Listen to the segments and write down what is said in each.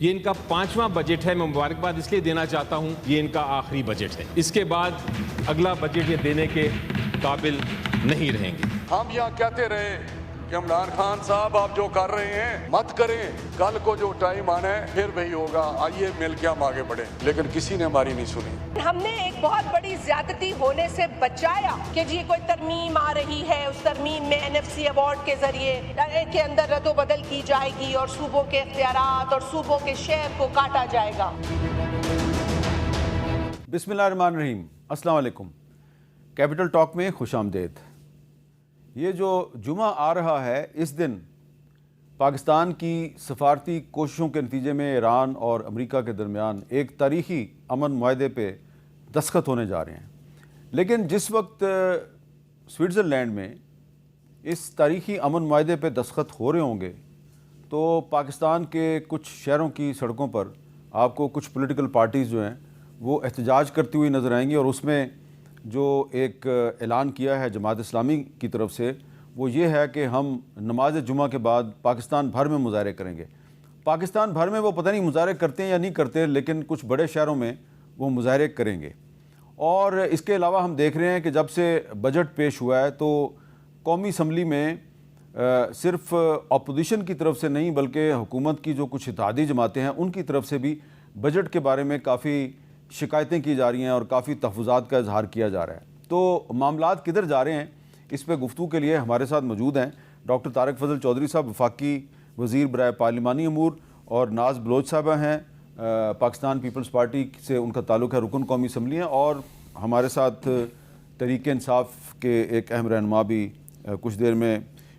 یہ ان کا 5واں بجٹ ہے. میں مبارکباد اس لیے دینا چاہتا ہوں, یہ ان کا آخری بجٹ ہے. اس کے بعد اگلا بجٹ یہ دینے کے قابل نہیں رہیں گے. ہم یہاں کہتے رہے کہ عمران خان صاحب آپ جو کر رہے ہیں مت کریں, کل کو جو ٹائم آنا ہے پھر وہی ہوگا, آئیے مل کے ہم آگے بڑھیں. لیکن کسی نے ہماری نہیں سنی. ہم نے ایک بہت بڑی زیادتی ہونے سے بچایا کہ جی کوئی ترمیم آ رہی ہے, اس ترمیم میں NFC ایوارڈ کے ذریعے کے اندر رد و بدل کی جائے گی اور صوبوں کے اختیارات اور صوبوں کے شیئر کو کاٹا جائے گا. بسم اللہ الرحمن الرحیم. السلام علیکم. کیپٹل ٹاک میں خوش آمدید. یہ جو جمعہ آ رہا ہے, اس دن پاکستان کی سفارتی کوششوں کے نتیجے میں ایران اور امریکہ کے درمیان ایک تاریخی امن معاہدے پہ دستخط ہونے جا رہے ہیں. لیکن جس وقت سوئٹزرلینڈ میں اس تاریخی امن معاہدے پہ دستخط ہو رہے ہوں گے تو پاکستان کے کچھ شہروں کی سڑکوں پر آپ کو کچھ پولیٹیکل پارٹیز جو ہیں وہ احتجاج کرتی ہوئی نظر آئیں گی. اور اس میں جو ایک اعلان کیا ہے جماعت اسلامی کی طرف سے وہ یہ ہے کہ ہم نماز جمعہ کے بعد پاکستان بھر میں مظاہرے کریں گے. پاکستان بھر میں وہ پتہ نہیں مظاہرے کرتے ہیں یا نہیں کرتے, لیکن کچھ بڑے شہروں میں وہ مظاہرے کریں گے. اور اس کے علاوہ ہم دیکھ رہے ہیں کہ جب سے بجٹ پیش ہوا ہے تو قومی اسمبلی میں صرف اپوزیشن کی طرف سے نہیں بلکہ حکومت کی جو کچھ اتحادی جماعتیں ہیں ان کی طرف سے بھی بجٹ کے بارے میں کافی شکایتیں کی جا رہی ہیں اور کافی تحفظات کا اظہار کیا جا رہا ہے. تو معاملات کدھر جا رہے ہیں, اس پہ گفتگو کے لیے ہمارے ساتھ موجود ہیں ڈاکٹر طارق فضل چودھری صاحب, وفاقی وزیر برائے پارلیمانی امور, اور ناز بلوچ صاحبہ ہیں پاکستان پیپلز پارٹی سے ان کا تعلق ہے, رکن قومی اسمبلی ہیں, اور ہمارے ساتھ تحریک انصاف کے ایک اہم رہنما بھی کچھ دیر میں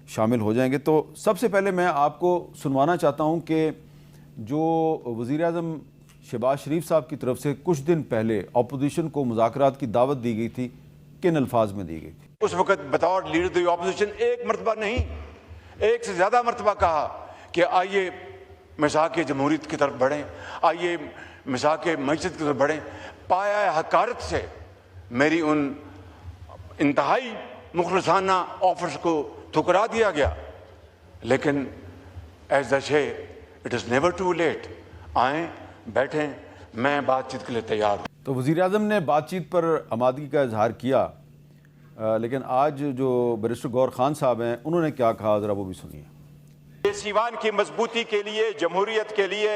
شامل ہو جائیں گے. تو سب سے پہلے میں آپ کو سنوانا چاہتا ہوں کہ جو وزیر اعظم شہباز شریف صاحب کی طرف سے کچھ دن پہلے اپوزیشن کو مذاکرات کی دعوت دی گئی تھی, کن الفاظ میں دی گئی تھی؟ اس وقت بطور لیڈر دی اپوزیشن ایک مرتبہ نہیں, ایک سے زیادہ مرتبہ کہا کہ آئیے مساق جمہوریت کی طرف بڑھیں, آئیے مساق معیشت کی طرف بڑھیں. پایا حقارت سے میری ان انتہائی مخلصانہ آفرز کو ٹھکرا دیا گیا. لیکن as they say it is never too late. آئیں بیٹھیں, میں بات چیت کے لیے تیار ہوں. تو وزیر اعظم نے بات چیت پر آمادگی کا اظہار کیا, لیکن آج جو بیرسٹر گور خان صاحب ہیں انہوں نے کیا کہا, ذرا وہ بھی سنیے. سیوان کی مضبوطی کے لیے, جمہوریت کے لیے,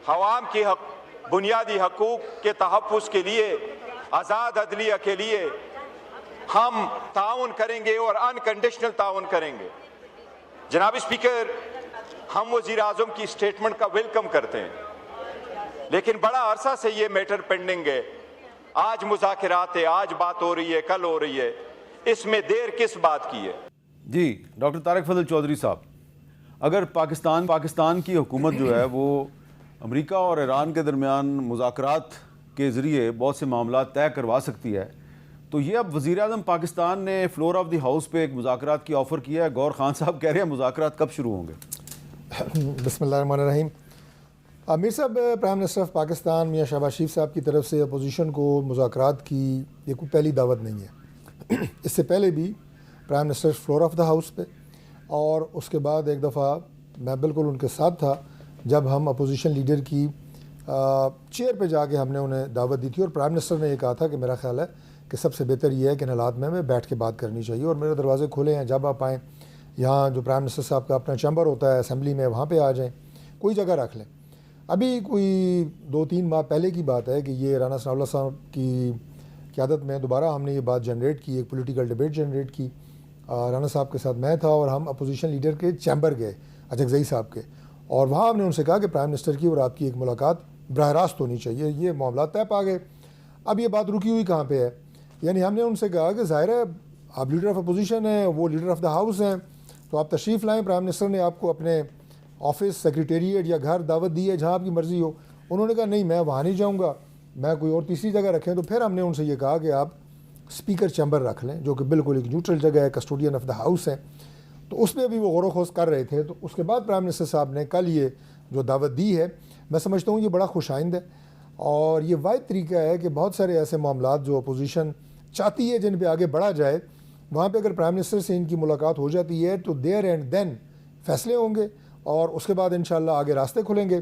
عوام کی بنیادی حقوق کے تحفظ کے لیے, آزاد عدلیہ کے لیے ہم تعاون کریں گے اور انکنڈیشنل تعاون کریں گے. جناب اسپیکر, ہم وزیر اعظم کی اسٹیٹمنٹ کا ویلکم کرتے ہیں, لیکن بڑا عرصہ سے یہ میٹر پینڈنگ ہے. آج مذاکرات ہے, آج بات ہو رہی ہے, کل ہو رہی ہے, اس میں دیر کس بات کی ہے؟ جی ڈاکٹر طارق فضل چودھری صاحب, اگر پاکستان کی حکومت جو ہے وہ امریکہ اور ایران کے درمیان مذاکرات کے ذریعے بہت سے معاملات طے کروا سکتی ہے, تو یہ اب وزیر اعظم پاکستان نے فلور آف دی ہاؤس پہ ایک مذاکرات کی آفر کیا ہے. گور خان صاحب کہہ رہے ہیں مذاکرات کب شروع ہوں گے؟ بسم اللہ الرحمن الرحیم. امیر صاحب, پرائم منسٹر آف پاکستان میاں شہباز شریف صاحب کی طرف سے اپوزیشن کو مذاکرات کی یہ کوئی پہلی دعوت نہیں ہے. اس سے پہلے بھی prime minister floor of the house پہ, اور اس کے بعد ایک دفعہ میں بالکل ان کے ساتھ تھا جب ہم اپوزیشن لیڈر کی چیئر پہ جا کے ہم نے انہیں دعوت دی تھی, اور پرائم منسٹر نے یہ کہا تھا کہ میرا خیال ہے کہ سب سے بہتر یہ ہے کہ ان حالات میں بیٹھ کے بات کرنی چاہیے, اور میرے دروازے کھلے ہیں, جب آپ آئیں یہاں جو پرائم منسٹر صاحب کا اپنا چیمبر ہوتا ہے اسمبلی میں, وہاں پہ آ جائیں, کوئی جگہ رکھ لیں. ابھی کوئی 2-3 ماہ پہلے کی بات ہے کہ یہ رانا ثناء اللہ صاحب کی قیادت میں دوبارہ ہم نے یہ بات جنریٹ کی, ایک پولیٹیکل ڈیبیٹ جنریٹ کی. رانا صاحب کے ساتھ میں تھا, اور ہم اپوزیشن لیڈر کے چیمبر گئے اچکزئی صاحب کے, اور وہاں ہم نے ان سے کہا کہ پرائم منسٹر کی اور آپ کی ایک ملاقات براہ راست ہونی چاہیے. یہ معاملات طے پا گئے. اب یہ بات رکی ہوئی کہاں پہ ہے؟ یعنی ہم نے ان سے کہا کہ ظاہر ہے آپ لیڈر آف اپوزیشن ہیں, وہ لیڈر آف دا ہاؤس ہیں, تو آپ تشریف لائیں. پرائم منسٹر نے آپ کو اپنے آفس, سیکریٹریٹ یا گھر دعوت دی ہے جہاں آپ کی مرضی ہو. انہوں نے کہا نہیں, میں وہاں نہیں جاؤں گا, میں کوئی اور تیسری جگہ رکھیں. تو پھر ہم نے ان سے یہ کہا کہ آپ اسپیکر چیمبر رکھ لیں, جو کہ بالکل ایک نیوٹرل جگہ ہے, کسٹوڈین آف دا ہاؤس ہے. تو اس پہ بھی وہ غور و خوض کر رہے تھے. تو اس کے بعد پرائم منسٹر صاحب نے کل یہ جو دعوت دی ہے, میں سمجھتا ہوں یہ بڑا خوش آئند ہے, اور یہ واحد طریقہ ہے کہ بہت سارے ایسے معاملات جو اپوزیشن چاہتی ہے جن پہ آگے بڑھا جائے, وہاں پہ اگر پرائم منسٹر سے ان کی ملاقات ہو جاتی ہے تو دیر اینڈ دین فیصلے ہوں گے, اور اس کے بعد انشاءاللہ آگے راستے کھلیں گے.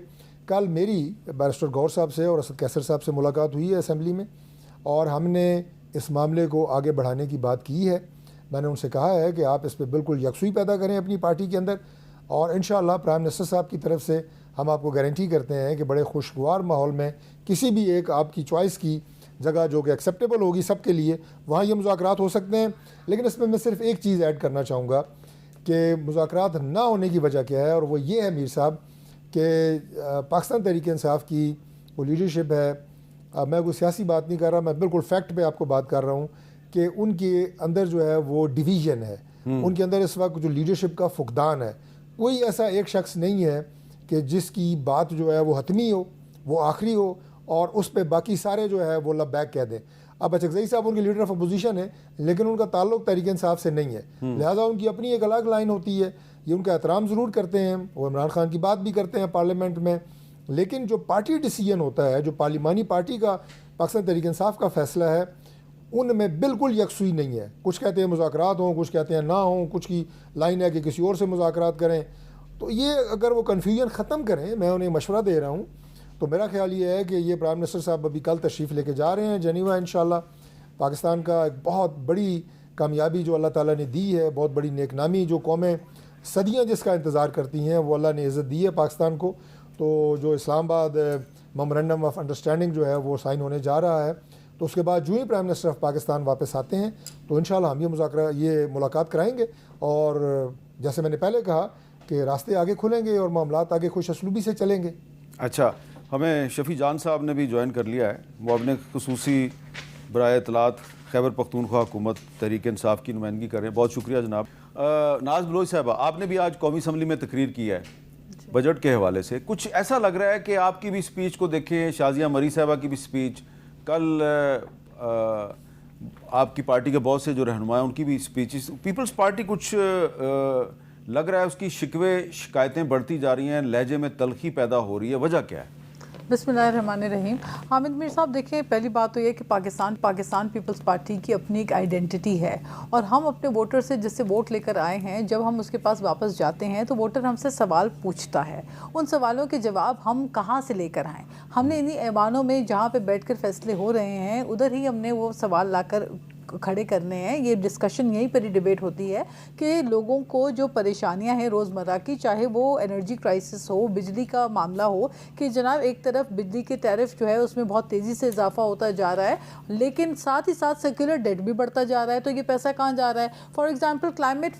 کل میری بیرسٹر گور صاحب سے اور اسد کیسر صاحب سے ملاقات ہوئی ہے اسمبلی میں، اور ہم نے اس معاملے کو آگے بڑھانے کی بات کی ہے. میں نے ان سے کہا ہے کہ آپ اس پہ بالکل یکسوئی پیدا کریں اپنی پارٹی کے اندر، اور انشاءاللہ پرائم منسٹر صاحب کی طرف سے ہم آپ کو گارنٹی کرتے ہیں کہ بڑے خوشگوار ماحول میں کسی بھی ایک آپ کی چوائس کی جگہ جو کہ ایکسیپٹیبل ہوگی سب کے لیے، وہاں یہ مذاکرات ہو سکتے ہیں. لیکن اس میں صرف ایک چیز ایڈ کرنا چاہوں گا کہ مذاکرات نہ ہونے کی وجہ کیا ہے، اور وہ یہ ہے میر صاحب کہ پاکستان تحریک انصاف کی وہ لیڈرشپ ہے، میں کوئی سیاسی بات نہیں کر رہا، میں بالکل فیکٹ پہ آپ کو بات کر رہا ہوں کہ ان کے اندر جو ہے وہ ڈویژن ہے، ان کے اندر اس وقت جو لیڈرشپ کا فقدان ہے. کوئی ایسا ایک شخص نہیں ہے کہ جس کی بات جو ہے وہ حتمی ہو، وہ آخری ہو، اور اس پہ باقی سارے جو ہے وہ لبیک کہہ دیں. اب اچکزئی صاحب ان کے لیڈر آف اپوزیشن ہے، لیکن ان کا تعلق تحریک انصاف سے نہیں ہے، لہٰذا ان کی اپنی ایک الگ لائن ہوتی ہے. یہ ان کا احترام ضرور کرتے ہیں، وہ عمران خان کی بات بھی کرتے ہیں پارلیمنٹ میں، لیکن جو پارٹی ڈیسیجن ہوتا ہے، جو پارلیمانی پارٹی کا پاکستان تحریک انصاف کا فیصلہ ہے، ان میں بالکل یکسوئی نہیں ہے. کچھ کہتے ہیں مذاکرات ہوں، کچھ کہتے ہیں نہ ہوں، کچھ کی لائن ہے کہ کسی اور سے مذاکرات کریں. تو یہ اگر وہ کنفیوژن ختم کریں، میں انہیں مشورہ دے رہا ہوں، تو میرا خیال یہ ہے کہ یہ پرائم منسٹر صاحب ابھی کل تشریف لے کے جا رہے ہیں جنیوا انشاءاللہ. پاکستان کا ایک بہت بڑی کامیابی جو اللہ تعالیٰ نے دی ہے، بہت بڑی نیک نامی جو قومیں صدیاں جس کا انتظار کرتی ہیں، وہ اللہ نے عزت دی ہے پاکستان کو. تو جو اسلام آباد میمورنڈم آف انڈرسٹینڈنگ جو ہے وہ سائن ہونے جا رہا ہے، تو اس کے بعد جو ہی پرائم منسٹر آف پاکستان واپس آتے ہیں تو انشاءاللہ ہم یہ ملاقات کرائیں گے، اور جیسے میں نے پہلے کہا کہ راستے آگے کھلیں گے اور معاملات آگے خوش اسلوبی سے چلیں گے. اچھا، ہمیں شفیع جان صاحب نے بھی جوائن کر لیا ہے، وہ اپنے خصوصی برائے اطلاعات خیبر پختونخوا حکومت تحریک انصاف کی نمائندگی کر رہے ہیں. بہت شکریہ جناب. ناز بلوچ صاحبہ، آپ نے بھی آج قومی اسمبلی میں تقریر کی ہے بجٹ کے حوالے سے. کچھ ایسا لگ رہا ہے کہ آپ کی بھی اسپیچ کو دیکھیں، شازیہ مری صاحبہ کی بھی اسپیچ، کل آپ کی پارٹی کے بہت سے جو رہنما ہیں ان کی بھی اسپیچز، پیپلز پارٹی کچھ لگ رہا ہے اس کی شکوے شکایتیں بڑھتی جا رہی ہیں، لہجے میں تلخی پیدا ہو رہی ہے. وجہ کیا ہے؟ بسم اللہ الرحمن الرحیم. حامد میر صاحب دیکھیں، پہلی بات تو یہ کہ پاکستان پیپلز پارٹی کی اپنی ایک آئیڈینٹی ہے، اور ہم اپنے ووٹر سے جس سے ووٹ لے کر آئے ہیں، جب ہم اس کے پاس واپس جاتے ہیں تو ووٹر ہم سے سوال پوچھتا ہے. ان سوالوں کے جواب ہم کہاں سے لے کر آئیں؟ ہم نے انہی ایوانوں میں جہاں پہ بیٹھ کر فیصلے ہو رہے ہیں ادھر ہی ہم نے وہ سوال لا کر کھڑے کرنے ہیں. یہ ڈسکشن یہیں پر ہی ڈیبیٹ ہوتی ہے کہ لوگوں کو جو پریشانیاں ہیں روزمرہ کی، چاہے وہ انرجی کرائسس ہو، بجلی کا معاملہ ہو، کہ جناب ایک طرف بجلی کے ٹیرف جو ہے اس میں بہت تیزی سے اضافہ ہوتا جا رہا ہے، لیکن ساتھ ہی ساتھ سیکولر ڈیٹ بھی بڑھتا جا رہا ہے. تو یہ پیسہ کہاں جا رہا ہے؟ فار ایگزامپل کلائمیٹ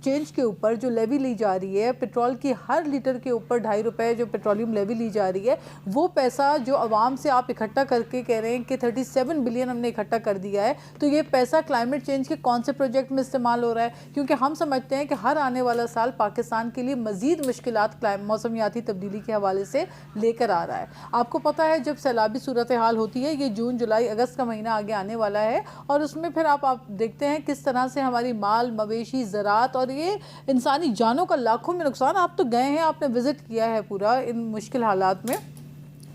چینج کے اوپر جو لیوی لی جا رہی ہے، پیٹرول کی ہر لیٹر کے اوپر 2.5 روپے جو پیٹرولیم لیوی لی جا رہی ہے، وہ پیسہ جو عوام سے آپ اکٹھا کر کے کہہ رہے ہیں کہ 37 بلین ہم نے اکٹھا کر دیا ہے، تو یہ پیسہ کلائمیٹ چینج کے کون سے پروجیکٹ میں استعمال ہو رہا ہے؟ کیونکہ ہم سمجھتے ہیں کہ ہر آنے والا سال پاکستان کے لیے مزید مشکلات موسمیاتی تبدیلی کے حوالے سے لے کر آ رہا ہے. آپ کو پتہ ہے جب سیلابی صورتحال ہوتی ہے، یہ جون جولائی اگست کا مہینہ آگے آنے والا ہے، اور اس میں پھر آپ دیکھتے ہیں کس طرح سے ہماری مال مویشی زراعت اور یہ انسانی جانوں کا لاکھوں میں نقصان. آپ تو گئے ہیں، آپ نے وزٹ کیا ہے پورا ان مشکل حالات میں.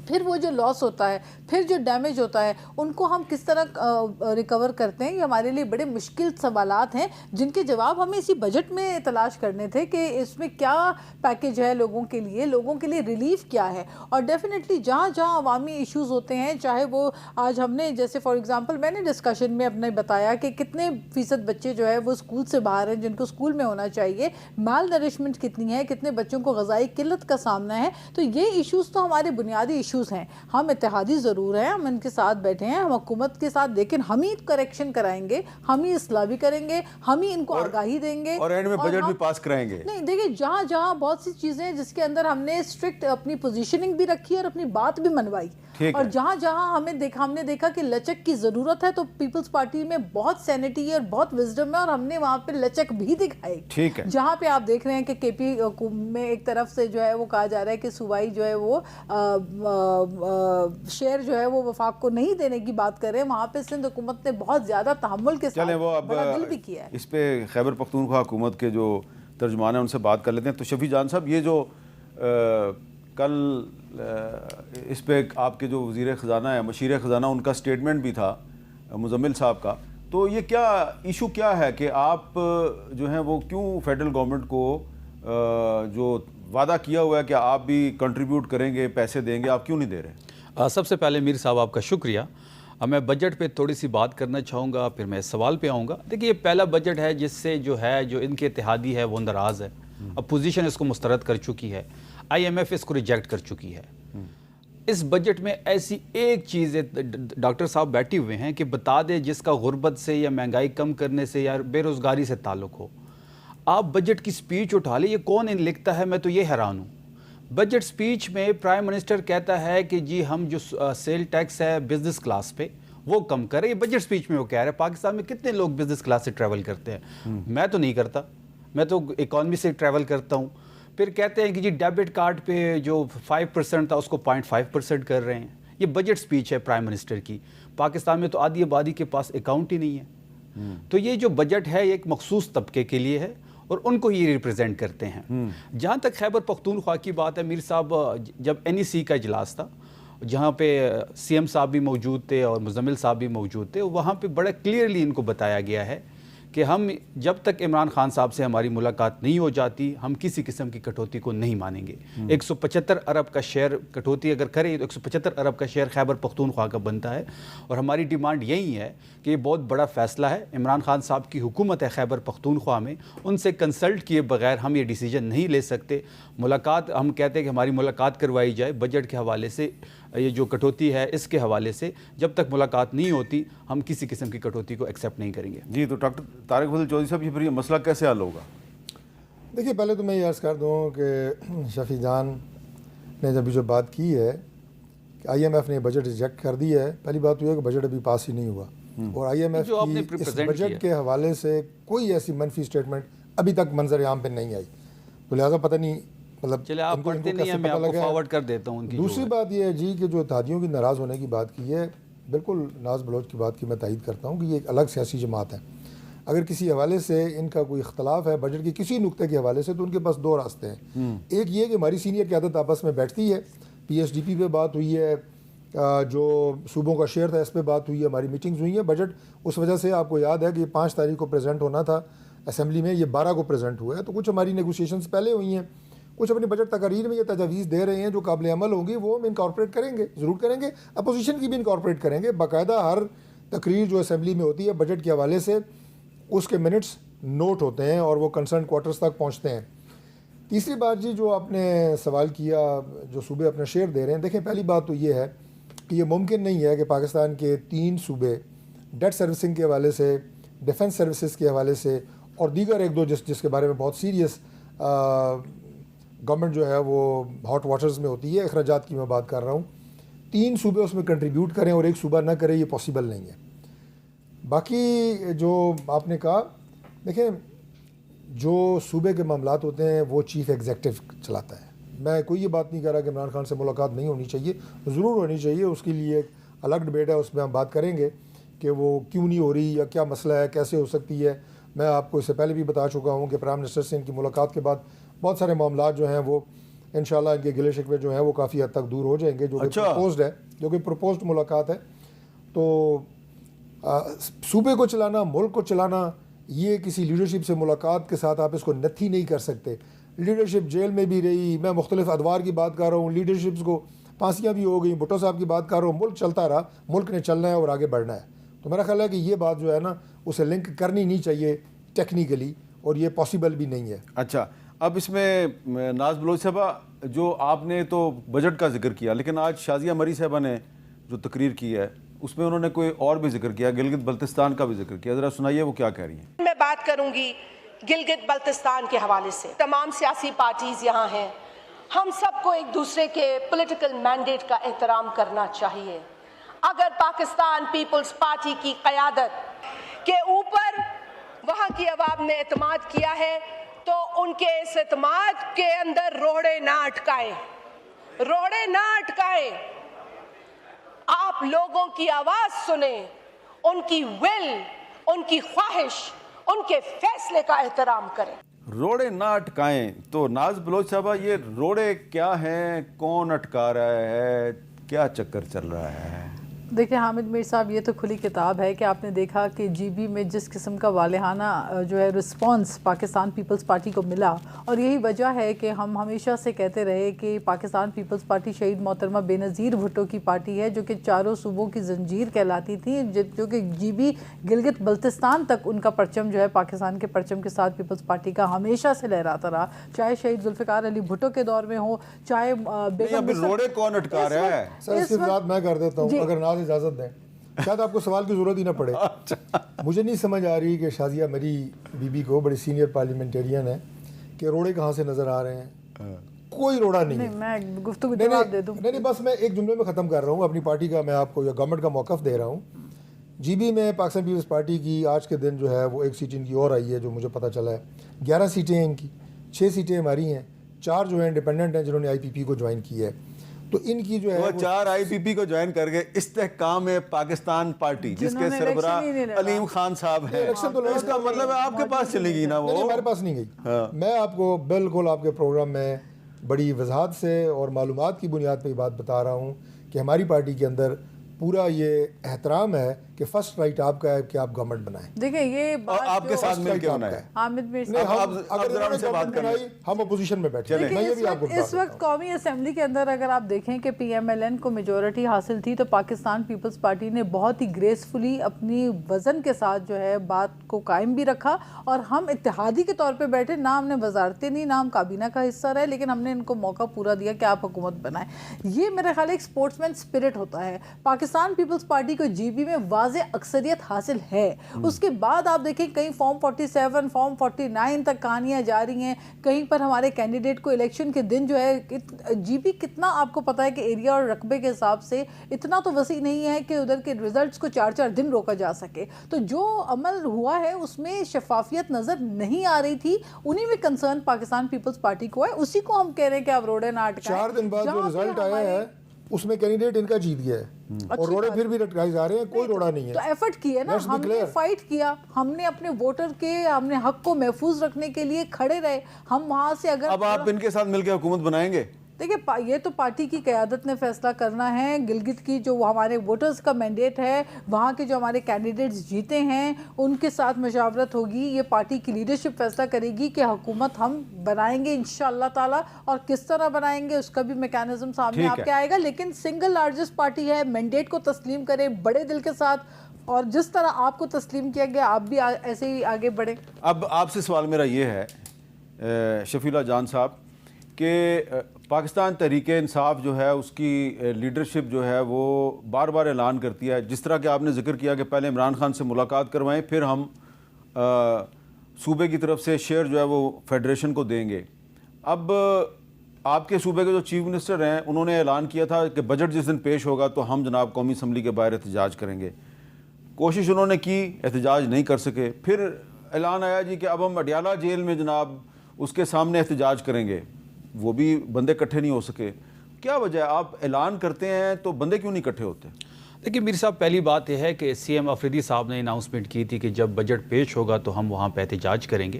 پھر وہ جو لاس ہوتا ہے، پھر جو ڈیمیج ہوتا ہے، ان کو ہم کس طرح ریکور کرتے ہیں، یہ ہمارے لیے بڑے مشکل سوالات ہیں جن کے جواب ہمیں اسی بجٹ میں تلاش کرنے تھے کہ اس میں کیا پیکیج ہے لوگوں کے لیے ریلیف کیا ہے. اور ڈیفینیٹلی جہاں جہاں عوامی ایشوز ہوتے ہیں، چاہے وہ آج ہم نے جیسے فار ایگزامپل میں نے ڈسکشن میں اپنے بتایا کہ کتنے فیصد بچے جو ہے وہ اسکول سے باہر ہیں جن کو اسکول میں ہونا چاہیے، مال نرشمنٹ کتنی ہے، کتنے بچوں کو غذائی قلت کا سامنا ہے. تو یہ ایشوز تو ہمارے بنیادی ایشوز ہیں. ہم اتحادی ضرور ہیں، ہم ان کے ساتھ بیٹھے ہیں، ہم حکومت کے ساتھ، لیکن ہم ہی کریکشن کرائیں گے، ہم ہی اصلاح بھی کریں گے، ہم ہی ان کو آگاہی دیں گے، اور اینڈ میں بجٹ بھی پاس کرائیں گے. نہیں دیکھیں، جہاں جہاں بہت سی چیزیں ہیں جس کے اندر ہم نے اسٹرکٹ اپنی پوزیشننگ بھی رکھی اور اپنی بات بھی منوائی، اور جہاں جہاں ہم نے دیکھا کہ لچک کی ضرورت ہے تو پیپلز پارٹی میں بہت سینٹی ہے اور بہت وزڈم ہے، اور ہم نے وہاں پہ لچک بھی دکھائی. جہاں پہ آپ دیکھ رہے ہیں کہ کے پی میں ایک طرف سے جو ہے وہ کہا جا رہا ہے کہ صوبائی جو ہے وہ شیئر جو ہے وہ وفاق کو نہیں دینے کی بات کر رہے ہیں، وہاں پہ سندھ حکومت نے بہت زیادہ تحمل کے ساتھ بڑا دل بھی کیا ہے. اس پہ خیبر پختونخوا حکومت کے جو ترجمان ہیں ان سے بات کر لیتے ہیں. تو شفیع جان صاحب، یہ جو کل اس پہ آپ کے جو وزیر خزانہ ہے، مشیر خزانہ، ان کا سٹیٹمنٹ بھی تھا مزمل صاحب کا، تو یہ کیا ایشو کیا ہے کہ آپ جو ہیں وہ کیوں فیڈرل گورنمنٹ کو جو وعدہ کیا ہوا ہے کہ آپ بھی کنٹریبیوٹ کریں گے، پیسے دیں گے، آپ کیوں نہیں دے رہے؟ سب سے پہلے میر صاحب آپ کا شکریہ. میں بجٹ پہ تھوڑی سی بات کرنا چاہوں گا، پھر میں اس سوال پہ آؤں گا. دیکھیے یہ پہلا بجٹ ہے جس سے جو ان کے اتحادی ہے وہ ناراض ہے. اپوزیشن اس کو مسترد کر چکی ہے، IMF اس کو ریجیکٹ کر چکی ہے. اس بجٹ میں ایسی ایک چیز ہے، ڈاکٹر صاحب بیٹھے ہوئے ہیں کہ بتا دے جس کا غربت سے یا مہنگائی کم کرنے سے یا بے روزگاری سے تعلق ہو. آپ بجٹ کی سپیچ اٹھا لیں، یہ کون لکھتا ہے؟ میں تو یہ حیران ہوں. بجٹ سپیچ میں پرائم منسٹر کہتا ہے کہ جی ہم جو سیل ٹیکس ہے بزنس کلاس پہ وہ کم کریں. یہ بجٹ سپیچ میں وہ کہہ رہے ہیں. پاکستان میں کتنے لوگ بزنس کلاس سے ٹریول کرتے ہیں؟ میں تو نہیں کرتا، میں تو اکانومی سے ٹریول کرتا ہوں. پھر کہتے ہیں کہ جی ڈیبٹ کارڈ پہ جو 5% تھا اس کو 0.5% کر رہے ہیں. یہ بجٹ سپیچ ہے پرائم منسٹر کی. پاکستان میں تو آدھی آبادی کے پاس اکاؤنٹ ہی نہیں ہے. تو یہ جو بجٹ ہے یہ ایک مخصوص طبقے کے لیے ہے اور ان کو یہ ریپرزینٹ کرتے ہیں. جہاں تک خیبر پختونخوا کی بات ہے، میر صاحب جب NEC کا اجلاس تھا جہاں پہ CM صاحب بھی موجود تھے اور مزمل صاحب بھی موجود تھے، وہاں پہ بڑا کلیئرلی ان کو بتایا گیا ہے کہ ہم جب تک عمران خان صاحب سے ہماری ملاقات نہیں ہو جاتی ہم کسی قسم کی کٹوتی کو نہیں مانیں گے. 175 ارب کا شیئر کٹوتی اگر کرے تو 175 ارب کا شیئر خیبر پختونخوا کا بنتا ہے. اور ہماری ڈیمانڈ یہی ہے کہ یہ بہت بڑا فیصلہ ہے. عمران خان صاحب کی حکومت ہے خیبر پختونخوا میں، ان سے کنسلٹ کیے بغیر ہم یہ ڈیسیجن نہیں لے سکتے. ملاقات ہم کہتے ہیں کہ ہماری ملاقات کروائی جائے بجٹ کے حوالے سے، یہ جو کٹوتی ہے اس کے حوالے سے. جب تک ملاقات نہیں ہوتی ہم کسی قسم کی کٹوتی کو ایکسیپٹ نہیں کریں گے. جی تو ڈاکٹر طارق فضل چودھری صاحب، یہ پھر یہ مسئلہ کیسے حل ہوگا؟ دیکھیے پہلے تو میں یہ عرض کر دوں کہ شفیع جان نے جب جو بات کی ہے کہ IMF نے بجٹ ریجیکٹ کر دی ہے، پہلی بات تو یہ ہے کہ بجٹ ابھی پاس ہی نہیں ہوا اور IMF کی اس بجٹ کے حوالے سے کوئی ایسی منفی سٹیٹمنٹ ابھی تک منظر عام پہ نہیں آئی. تو لہٰذا پتہ نہیں مطلب چلے آپ پڑھتے نہیں ہیں، میں آپ کو فارورڈ کر دیتا ہوں. دوسری بات یہ ہے جی کہ جو اتحادیوں کی ناراض ہونے کی بات کی ہے، بالکل ناز بلوچ کی بات کی میں تائید کرتا ہوں کہ یہ ایک الگ سیاسی جماعت ہے. اگر کسی حوالے سے ان کا کوئی اختلاف ہے بجٹ کے کسی نقطے کے حوالے سے تو ان کے پاس دو راستے ہیں. ایک یہ کہ ہماری سینئر قیادت آپس میں بیٹھتی ہے، PSDP پہ بات ہوئی ہے، جو صوبوں کا شیئر تھا اس پہ بات ہوئی ہے، ہماری میٹنگز ہوئی ہیں. بجٹ اس وجہ سے آپ کو یاد ہے کہ 5 تاریخ کو پریزنٹ ہونا تھا اسمبلی میں، یہ 12 کو پریزنٹ ہوا ہے. تو کچھ ہماری نیگوشیشنز پہلے ہوئی ہیں، کچھ اپنی بجٹ تقاریر میں یہ تجاویز دے رہے ہیں جو قابل عمل ہوں گی وہ ہم انکارپوریٹ کریں گے، ضرور کریں گے. اپوزیشن کی بھی انکارپوریٹ کریں گے. باقاعدہ ہر تقریر جو اسمبلی میں ہوتی ہے بجٹ کے حوالے سے اس کے منٹس نوٹ ہوتے ہیں اور وہ کنسرن کوارٹرز تک پہنچتے ہیں. تیسری بات جی جو آپ نے سوال کیا جو صوبے اپنا شیئر دے رہے ہیں، دیکھیں پہلی بات تو یہ ہے کہ یہ ممکن نہیں ہے کہ پاکستان کے 3 صوبے ڈیٹ سروسنگ کے حوالے سے، ڈیفنس سروسز کے حوالے سے اور دیگر ایک دو جس کے بارے میں بہت سیریس گورنمنٹ جو ہے وہ ہاٹ واٹرز میں ہوتی ہے، اخراجات کی میں بات کر رہا ہوں، 3 صوبے اس میں کنٹریبیوٹ کریں اور ایک صوبہ نہ کرے، یہ پاسبل نہیں ہے. باقی جو آپ نے کہا، دیکھیں جو صوبے کے معاملات ہوتے ہیں وہ چیف ایگزیکٹو چلاتا ہے. میں کوئی یہ بات نہیں کر رہا کہ عمران خان سے ملاقات نہیں ہونی چاہیے، ضرور ہونی چاہیے. اس کے لیے ایک الگ ڈبیٹ ہے، اس میں ہم بات کریں گے کہ وہ کیوں نہیں ہو رہی یا کیا مسئلہ ہے، کیسے ہو سکتی ہے. میں آپ کو اس سے پہلے بھی بتا چکا ہوں کہ پرائم منسٹر سے ان کی ملاقات کے بعد بہت سارے معاملات جو ہیں وہ انشاءاللہ ان کے گلے شکوے جو ہیں وہ کافی حد تک دور ہو جائیں گے، جو کہ پروپوزڈ ہے، جو کہ پروپوزڈ ملاقات ہے. تو صوبے کو چلانا، ملک کو چلانا، یہ کسی لیڈرشپ سے ملاقات کے ساتھ آپ اس کو نتھی نہیں کر سکتے. لیڈرشپ جیل میں بھی رہی، میں مختلف ادوار کی بات کر رہا ہوں، لیڈرشپس کو پھانسیاں بھی ہو گئیں، بھٹو صاحب کی بات کر رہا ہوں. ملک چلتا رہا، ملک نے چلنا ہے اور آگے بڑھنا ہے. تو میرا خیال ہے کہ یہ بات جو ہے نا اسے لنک کرنی نہیں چاہیے ٹیکنیکلی، اور یہ پاسبل بھی نہیں ہے. اچھا، اب اس میں ناز بلوچ صاحبہ جو آپ نے تو بجٹ کا ذکر کیا، لیکن آج شازیہ مری صاحبہ نے جو تقریر کی ہے اس میں انہوں نے کوئی اور بھی ذکر کیا، گلگت بلتستان کا بھی ذکر کیا. ذرا سنائیے وہ کیا کہہ رہی ہیں. میں بات کروں گی گلگت بلتستان کے حوالے سے. تمام سیاسی پارٹیز یہاں ہیں، ہم سب کو ایک دوسرے کے پولیٹیکل مینڈیٹ کا احترام کرنا چاہیے. اگر پاکستان پیپلز پارٹی کی قیادت کے اوپر وہاں کی عوام نے اعتماد کیا ہے تو ان کے اس اعتماد کے اندر روڑے نہ اٹکائیں، روڑے نہ اٹکائیں. آپ لوگوں کی آواز سنیں، ان کی ول، ان کی خواہش، ان کے فیصلے کا احترام کریں. روڑے نہ اٹکائیں. تو ناز بلوچ صاحبہ یہ روڑے کیا ہیں، کون اٹکا رہا ہے، کیا چکر چل رہا ہے؟ دیکھیں حامد میر صاحب، یہ تو کھلی کتاب ہے کہ آپ نے دیکھا کہ جی بی میں جس قسم کا والہانہ جو ہے رسپانس پاکستان پیپلز پارٹی کو ملا، اور یہی وجہ ہے کہ ہم ہمیشہ سے کہتے رہے کہ پاکستان پیپلز پارٹی شہید محترمہ بے نظیر بھٹو کی پارٹی ہے، جو کہ چاروں صوبوں کی زنجیر کہلاتی تھی، جو کہ جی بی گلگت بلتستان تک ان کا پرچم جو ہے پاکستان کے پرچم کے ساتھ پیپلز پارٹی کا ہمیشہ سے لہراتا رہا، چاہے شہید ذوالفقار علی بھٹو کے دور میں ہو، چاہے روڑے کون اٹکا رہا ہے؟ سر اس کی بات میں کر دیتا ہوں اگر ناز اجازت دیں، شاید آپ کو سوال کی ضرورت ہی نہ پڑے. مجھے نہیں سمجھ آ رہی کہ شازیہ میری بی بی کو بڑی سینئر پارلیمنٹیرین ہے کہ روڑے کہاں سے نظر آ رہے ہیں. کوئی روڑا نہیں ہے. میں گفتگو جواب دے دوں. نہیں بس میں ایک جملے میں ختم کر رہا ہوں. اپنی پارٹی کا میں آپ کو یا گورنمنٹ کا موقف دے رہا ہوں. جی بی میں پاکستان پیپلز پارٹی کی آج کے دن جو ہے وہ ایک سیٹ ان کی اور آئی ہے جو مجھے پتہ چلا ہے. 11 سیٹیں ہیں ان کی، 6 سیٹیں ہماری ہیں، 4 جو ہیں انڈیپینڈنٹ ہیں جنہوں نے آئی پی پی کو جوائن کی ہے. تو ان کی جو ہے وہ 4 آئی پی پی کو جوائن کر گئے. استحکام پاکستان پارٹی جس کے سربراہ علیم خان صاحب ہیں، اس کا مطلب ہے آپ کے پاس چلے گی نا؟ وہ ہمارے پاس نہیں گئی. میں آپ کو بالکل آپ کے پروگرام میں بڑی وضاحت سے اور معلومات کی بنیاد پہ یہ بات بتا رہا ہوں کہ ہماری پارٹی کے اندر پورا یہ احترام ہے کہ فرسٹ رائٹ آپ کا ہے کہ آپ گورنمنٹ بنائیں. دیکھیں یہ بات آپ کے ساتھ مل کے بنائیں. حامد میر ہم اپوزیشن میں بیٹھے اس وقت قومی اسمبلی کے اندر اگر آپ دیکھیں کہ پی ایم ایل این کو میجورٹی حاصل تھی تو پاکستان پیپلز پارٹی نے بہت ہی گریسفلی اپنی وزن کے ساتھ جو ہے بات کو قائم بھی رکھا، اور ہم اتحادی کے طور پہ بیٹھے، نہ ہم نے وزارتیں نہیں، نہ ہم کابینہ کا حصہ رہے، لیکن ہم نے ان کو موقع پورا دیا کہ آپ حکومت بنائیں. یہ میرے خیال ایک اسپورٹس مین اسپرٹ ہوتا ہے. پاکستان پیپلز پارٹی کو جی بی میں واضح اکثریت حاصل ہے. اس کے بعد آپ دیکھیں کہیں فارم 47 فارم 49 تک کہانیاں جا رہی ہیں. کہیں پر ہمارے کینڈیڈیٹ کو الیکشن کے دن جو ہے جی بی کتنا آپ کو پتا ہے کہ ایریا اور رقبے کے حساب سے اتنا تو وسیع نہیں ہے کہ ادھر کے ریزلٹس کو 4 دن روکا جا سکے. تو جو عمل ہوا ہے اس میں شفافیت نظر نہیں آ رہی تھی. انہی میں کنسرن پاکستان پیپلز پارٹی کو ہے. اسی کو ہم کہہ رہے ہیں کہ آپ روڑے نہ اٹکائیں. 4 دن بعد جو ریزلٹ آیا ہے اس میں کینڈیڈیٹ ان کا جیت گیا ہے اور روڑے پھر بھی لٹکائے جا رہے ہیں. کوئی روڑا نہیں ہے. تو ایفرٹ کیا نا، ہم نے فائٹ کیا، ہم نے اپنے ووٹر کے ہم نے حق کو محفوظ رکھنے کے لیے کھڑے رہے. ہم وہاں سے اگر اب آپ ان کے ساتھ مل کے حکومت بنائیں گے؟ دیکھیں یہ تو پارٹی کی قیادت نے فیصلہ کرنا ہے. گلگت کی جو ہمارے ووٹرز کا مینڈیٹ ہے، وہاں کے جو ہمارے کینڈیڈیٹس جیتے ہیں ان کے ساتھ مشاورت ہوگی. یہ پارٹی کی لیڈرشپ فیصلہ کرے گی کہ حکومت ہم بنائیں گے انشاءاللہ تعالیٰ، اور کس طرح بنائیں گے اس کا بھی میکانزم سامنے آپ کے آئے گا. لیکن سنگل لارجسٹ پارٹی ہے، مینڈیٹ کو تسلیم کرے بڑے دل کے ساتھ، اور جس طرح آپ کو تسلیم کیا گیا آپ بھی ایسے ہی آگے بڑھیں. اب آپ سے سوال میرا یہ ہے شفیع جان صاحب کہ پاکستان تحریک انصاف جو ہے اس کی لیڈرشپ جو ہے وہ بار بار اعلان کرتی ہے، جس طرح کہ آپ نے ذکر کیا کہ پہلے عمران خان سے ملاقات کروائیں، پھر ہم صوبے کی طرف سے شیئر جو ہے وہ فیڈریشن کو دیں گے. اب آپ کے صوبے کے جو چیف منسٹر ہیں انہوں نے اعلان کیا تھا کہ بجٹ جس دن پیش ہوگا تو ہم جناب قومی اسمبلی کے باہر احتجاج کریں گے. کوشش انہوں نے کی، احتجاج نہیں کر سکے. پھر اعلان آیا جی کہ اب ہم اڈیالہ جیل میں جناب اس کے سامنے احتجاج کریں گے. وہ بھی بندے اکٹھے نہیں ہو سکے. کیا وجہ ہے؟ آپ اعلان کرتے ہیں تو بندے کیوں نہیں اکٹھے ہوتے؟ دیکھیے میر صاحب، پہلی بات یہ ہے کہ سی ایم افریدی صاحب نے اناؤنسمنٹ کی تھی کہ جب بجٹ پیش ہوگا تو ہم وہاں پہ احتجاج کریں گے،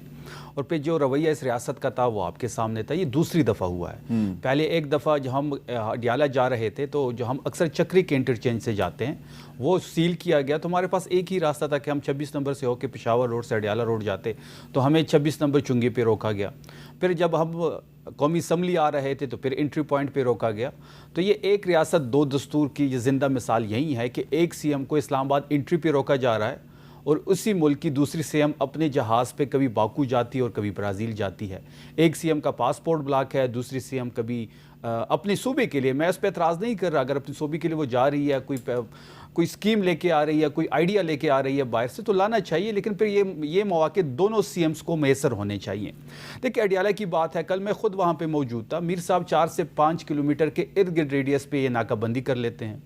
اور پھر جو رویہ اس ریاست کا تھا وہ آپ کے سامنے تھا. یہ دوسری دفعہ ہوا ہے. پہلے ایک دفعہ جو ہم اڈیالہ جا رہے تھے تو جو ہم اکثر چکری کے انٹرچینج سے جاتے ہیں وہ سیل کیا گیا، تو ہمارے پاس ایک ہی راستہ تھا کہ ہم 26 نمبر سے ہو کے پشاور روڈ سے اڈیالہ روڈ جاتے، تو ہمیں 26 نمبر چنگی پہ روکا گیا. پھر جب ہم قومی اسمبلی آ رہے تھے تو پھر انٹری پوائنٹ پہ روکا گیا. تو یہ ایک ریاست دو دستور کی یہ زندہ مثال یہی ہے کہ ایک سی ایم کو اسلام آباد انٹری پہ روکا جا رہا ہے، اور اسی ملک کی دوسری سی ایم اپنے جہاز پہ کبھی باکو جاتی ہے اور کبھی برازیل جاتی ہے. ایک سی ایم کا پاسپورٹ بلاک ہے، دوسری سی ایم کبھی اپنے صوبے کے لیے، میں اس پہ اعتراض نہیں کر رہا، اگر اپنے صوبے کے لیے وہ جا رہی ہے، کوئی اسکیم لے کے آ رہی ہے، کوئی آئیڈیا لے کے آ رہی ہے باہر سے، تو لانا چاہیے. لیکن پھر یہ مواقع دونوں سی ایمز کو میسر ہونے چاہیے. دیکھیں اڈیالہ کی بات ہے، کل میں خود وہاں پہ موجود تھا. میر صاحب 4 سے 5 کلومیٹر کے ارد گرد ریڈیس پہ یہ ناکہ بندی کر لیتے ہیں.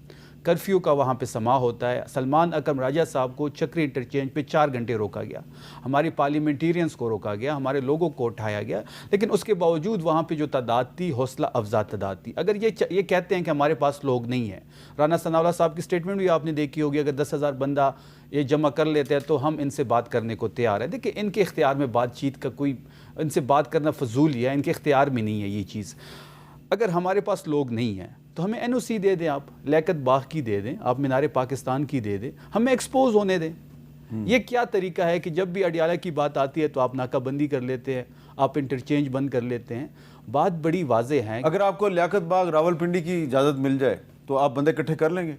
کرفیو کا وہاں پہ سما ہوتا ہے. سلمان اکرم راجہ صاحب کو چکری انٹرچینج پہ 4 گھنٹے روکا گیا، ہماری پارلیمنٹیرینز کو روکا گیا، ہمارے لوگوں کو اٹھایا گیا. لیکن اس کے باوجود وہاں پہ جو تعداد تھی حوصلہ افزا تعداد تھی. اگر یہ کہتے ہیں کہ ہمارے پاس لوگ نہیں ہیں، رانا ثناء اللہ صاحب کی سٹیٹمنٹ بھی آپ نے دیکھی ہوگی، اگر 10,000 بندہ یہ جمع کر لیتے ہیں تو ہم ان سے بات کرنے کو تیار ہیں. دیکھیں ان کے اختیار میں بات چیت کا کوئی، ان سے بات کرنا فضول ہی ہے، ان کے اختیار میں نہیں ہے یہ چیز. اگر ہمارے پاس لوگ نہیں ہیں تو ہمیں NOC دے دیں, آپ لیاقت باغ کی دے دیں, آپ مینار پاکستان کی دے دیں, ہمیں ایکسپوز ہونے دیں. یہ کیا طریقہ ہے کہ جب بھی اڈیالہ کی بات آتی ہے تو آپ ناکہ بندی کر لیتے ہیں, آپ انٹرچینج بند کر لیتے ہیں. بات بڑی واضح ہے. اگر آپ کو لیاقت باغ راولپنڈی کی اجازت مل جائے تو آپ بندے اکٹھے کر لیں گے؟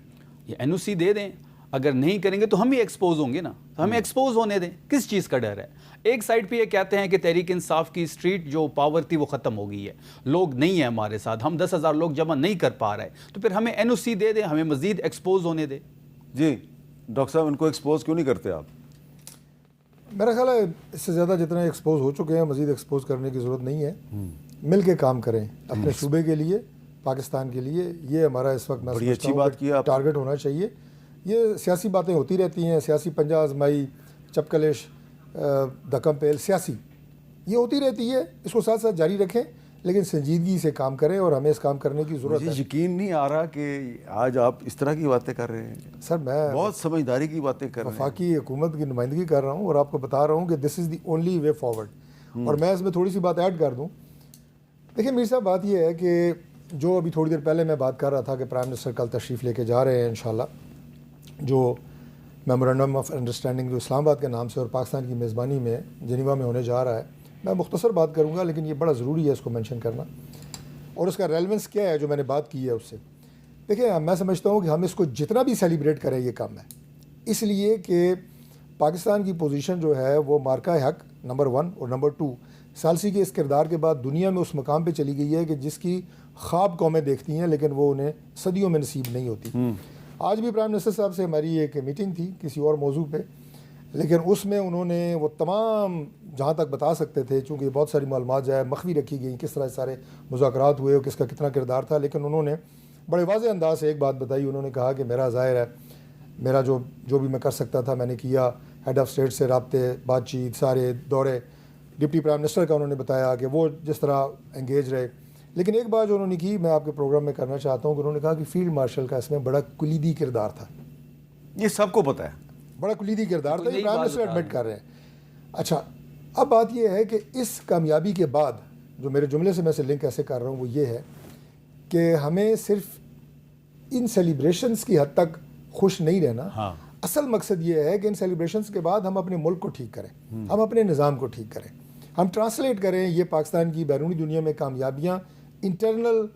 یہ NOC دے دیں, اگر نہیں کریں گے تو ہم ہی ایکسپوز ہوں گے نا, ہمیں ایکسپوز ہونے دیں. کس چیز کا ڈر ہے؟ ایک سائڈ پہ یہ کہتے ہیں کہ تحریک انصاف کی اسٹریٹ جو پاور تھی وہ ختم ہو گئی ہے, لوگ نہیں ہیں ہمارے ساتھ, ہم 10,000 لوگ جمع نہیں کر پا رہے, تو پھر ہمیں NOC دے دیں, ہمیں مزید ایکسپوز ہونے دیں. جی ڈاکٹر صاحب, ان کو ایکسپوز کیوں نہیں کرتے آپ؟ میرا خیال ہے اس سے زیادہ جتنا ایکسپوز ہو چکے ہیں, مزید ایکسپوز کرنے کی ضرورت نہیں ہے. مل کے کام کریں اپنے صوبے کے لیے, پاکستان کے لیے. یہ ہمارا اس وقت بڑی اچھی بات کی آپ, ٹارگٹ ہونا چاہیے. یہ سیاسی باتیں ہوتی رہتی ہیں, سیاسی پنجہ آزمائی, چپکلش, دھکم پیل, سیاسی یہ ہوتی رہتی ہے. اس کو ساتھ ساتھ جاری رکھیں, لیکن سنجیدگی سے کام کریں, اور ہمیں اس کام کرنے کی ضرورت ہے. مجھے یقین نہیں آ رہا کہ آج آپ اس طرح کی باتیں کر رہے ہیں. سر میں بہت سمجھداری کی باتیں کر رہے ہیں. وفاقی حکومت کی نمائندگی کر رہا ہوں, اور آپ کو بتا رہا ہوں کہ دس از دی اونلی وے فارورڈ. اور میں اس میں تھوڑی سی بات ایڈ کر دوں. دیکھیں میر صاحب, بات یہ ہے کہ جو ابھی تھوڑی دیر پہلے میں بات کر رہا تھا کہ پرائم منسٹر کل تشریف لے کے جا رہے ہیں انشاءاللہ, جو میمورنڈم آف انڈرسٹینڈنگ جو اسلام آباد کے نام سے اور پاکستان کی میزبانی میں جنیوا میں ہونے جا رہا ہے. میں مختصر بات کروں گا, لیکن یہ بڑا ضروری ہے اس کو مینشن کرنا, اور اس کا ریلیونس کیا ہے جو میں نے بات کی ہے اس سے. دیکھیں میں سمجھتا ہوں کہ ہم اس کو جتنا بھی سیلیبریٹ کریں یہ کم ہے, اس لیے کہ پاکستان کی پوزیشن جو ہے وہ مارکہ حق نمبر 1 اور نمبر 2 ثالثی کے اس کردار کے بعد دنیا میں اس مقام پہ چلی گئی ہے کہ جس کی خواب قومیں دیکھتی ہیں, لیکن وہ انہیں صدیوں میں نصیب نہیں ہوتی. آج بھی پرائم منسٹر صاحب سے ہماری ایک میٹنگ تھی کسی اور موضوع پہ, لیکن اس میں انہوں نے وہ تمام جہاں تک بتا سکتے تھے, چونکہ بہت ساری معلومات جو ہے مخفی رکھی گئی, کس طرح سارے مذاکرات ہوئے اور کس کا کتنا کردار تھا, لیکن انہوں نے بڑے واضح انداز سے ایک بات بتائی. انہوں نے کہا کہ میرا ظاہر ہے, میرا جو بھی میں کر سکتا تھا میں نے کیا, ہیڈ آف اسٹیٹ سے رابطے, بات چیت, سارے دورے, ڈپٹی پرائم منسٹر کا انہوں نے بتایا کہ وہ جس طرح انگیج رہے. لیکن ایک بات جو انہوں نے کی, میں آپ کے پروگرام میں کرنا چاہتا ہوں, کہ انہوں نے کہا کہ فیلڈ مارشل کا اس میں بڑا کلیدی کردار تھا. یہ سب کو پتہ ہے, بڑا کلیدی کردار تھا, یہ پرائم منسٹر ایڈمٹ کر رہے ہیں. اچھا, اب بات یہ ہے کہ اس کامیابی کے بعد جو میرے جملے سے میں سے لنک ایسے کر رہا ہوں وہ یہ ہے کہ ہمیں صرف ان سیلیبریشنز کی حد تک خوش نہیں رہنا. اصل مقصد یہ ہے کہ ان سیلیبریشنز کے بعد ہم اپنے ملک کو ٹھیک کریں, ہم اپنے نظام کو ٹھیک کریں, ہم ٹرانسلیٹ کریں یہ پاکستان کی بیرونی دنیا میں کامیابیاں, انٹرنل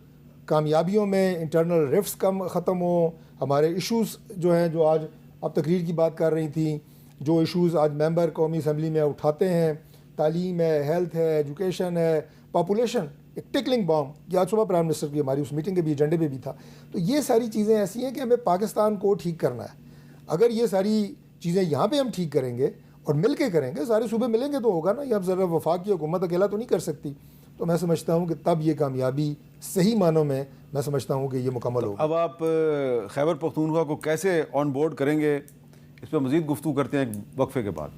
کامیابیوں میں انٹرنل رفٹس کم ختم ہوں, ہمارے ایشوز جو ہیں, جو آج آپ تقریر کی بات کر رہی تھیں, جو ایشوز آج ممبر قومی اسمبلی میں اٹھاتے ہیں, تعلیم ہے, ہیلتھ ہے, ایجوکیشن ہے, پاپولیشن, ایک ٹکلنگ بام, یہ آج صبح پرائم منسٹر کی ہماری اس میٹنگ کے بھی ایجنڈے پہ بھی تھا. تو یہ ساری چیزیں ایسی ہیں کہ ہمیں پاکستان کو ٹھیک کرنا ہے. اگر یہ ساری چیزیں یہاں پہ ہم ٹھیک کریں گے اور مل کے کریں گے, سارے صوبے ملیں گے تو ہوگا نا. یہ اب ذرا وفاق کی حکومت اکیلا تو نہیں کر سکتی. تو میں سمجھتا ہوں کہ تب یہ کامیابی صحیح معنوں میں سمجھتا ہوں کہ یہ مکمل ہوگا. اب آپ خیبر پختونخوا کو کیسے آن بورڈ کریں گے, اس پہ مزید گفتگو کرتے ہیں ایک وقفے کے بعد.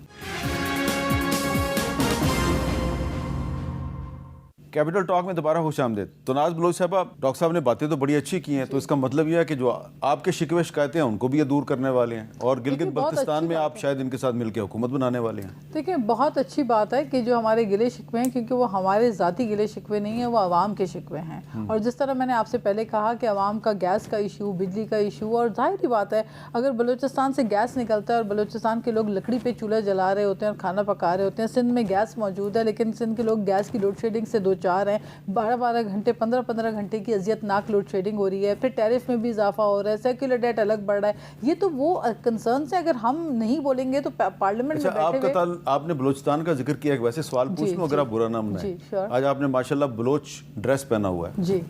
کیپٹل ٹاک میں دوبارہ خوش آمدید. تو ناز بلوچ صاحبہ, ڈاکٹر صاحب نے باتیں تو بڑی اچھی کی ہیں, تو اس کا مطلب یہ ہے کہ جو آپ کے شکوے شکایتیں ہیں ان کو بھی یہ دور کرنے والے ہیں, اور گلگت بلتستان میں آپ شاید ان کے ساتھ مل کے حکومت بنانے والے ہیں. دیکھیں بہت اچھی بات ہے کہ جو ہمارے گلے شکوے ہیں, کیونکہ وہ ہمارے ذاتی گلے شکوے نہیں ہیں, وہ عوام کے شکوے ہیں. اور جس طرح میں نے آپ سے پہلے کہا کہ عوام کا گیس کا ایشو, بجلی کا ایشو, اور ظاہر ہی بات ہے اگر بلوچستان سے گیس نکلتا ہے اور بلوچستان کے لوگ لکڑی پہ چولہا جلا رہے ہوتے ہیں اور کھانا پکا رہے ہوتے ہیں, سندھ میں گیس موجود ہے لیکن سندھ کے لوگ گیس کی لوڈ شیڈنگ سے دو چار ہیں, 12 گھنٹے 15 گھنٹے کی اذیت ناک لوڈ شیڈنگ ہو رہی ہے, پھر ٹیرف میں بھی اضافہ ہو رہا ہے, سیکولر ڈیٹ الگ بڑھ رہا ہے. یہ تو وہ کنسرنس ہیں, اگر ہم نہیں بولیں گے تو پارلیمنٹ میں بیٹھے ہوئے. آپ نے بلوچستان کا ذکر کیا, ایک ویسے سوال پوچھ لوں اگر آپ برا نہ منائیں. آج آپ نے ماشاءاللہ بلوچ ڈریس پہنا ہوا ہے. جی,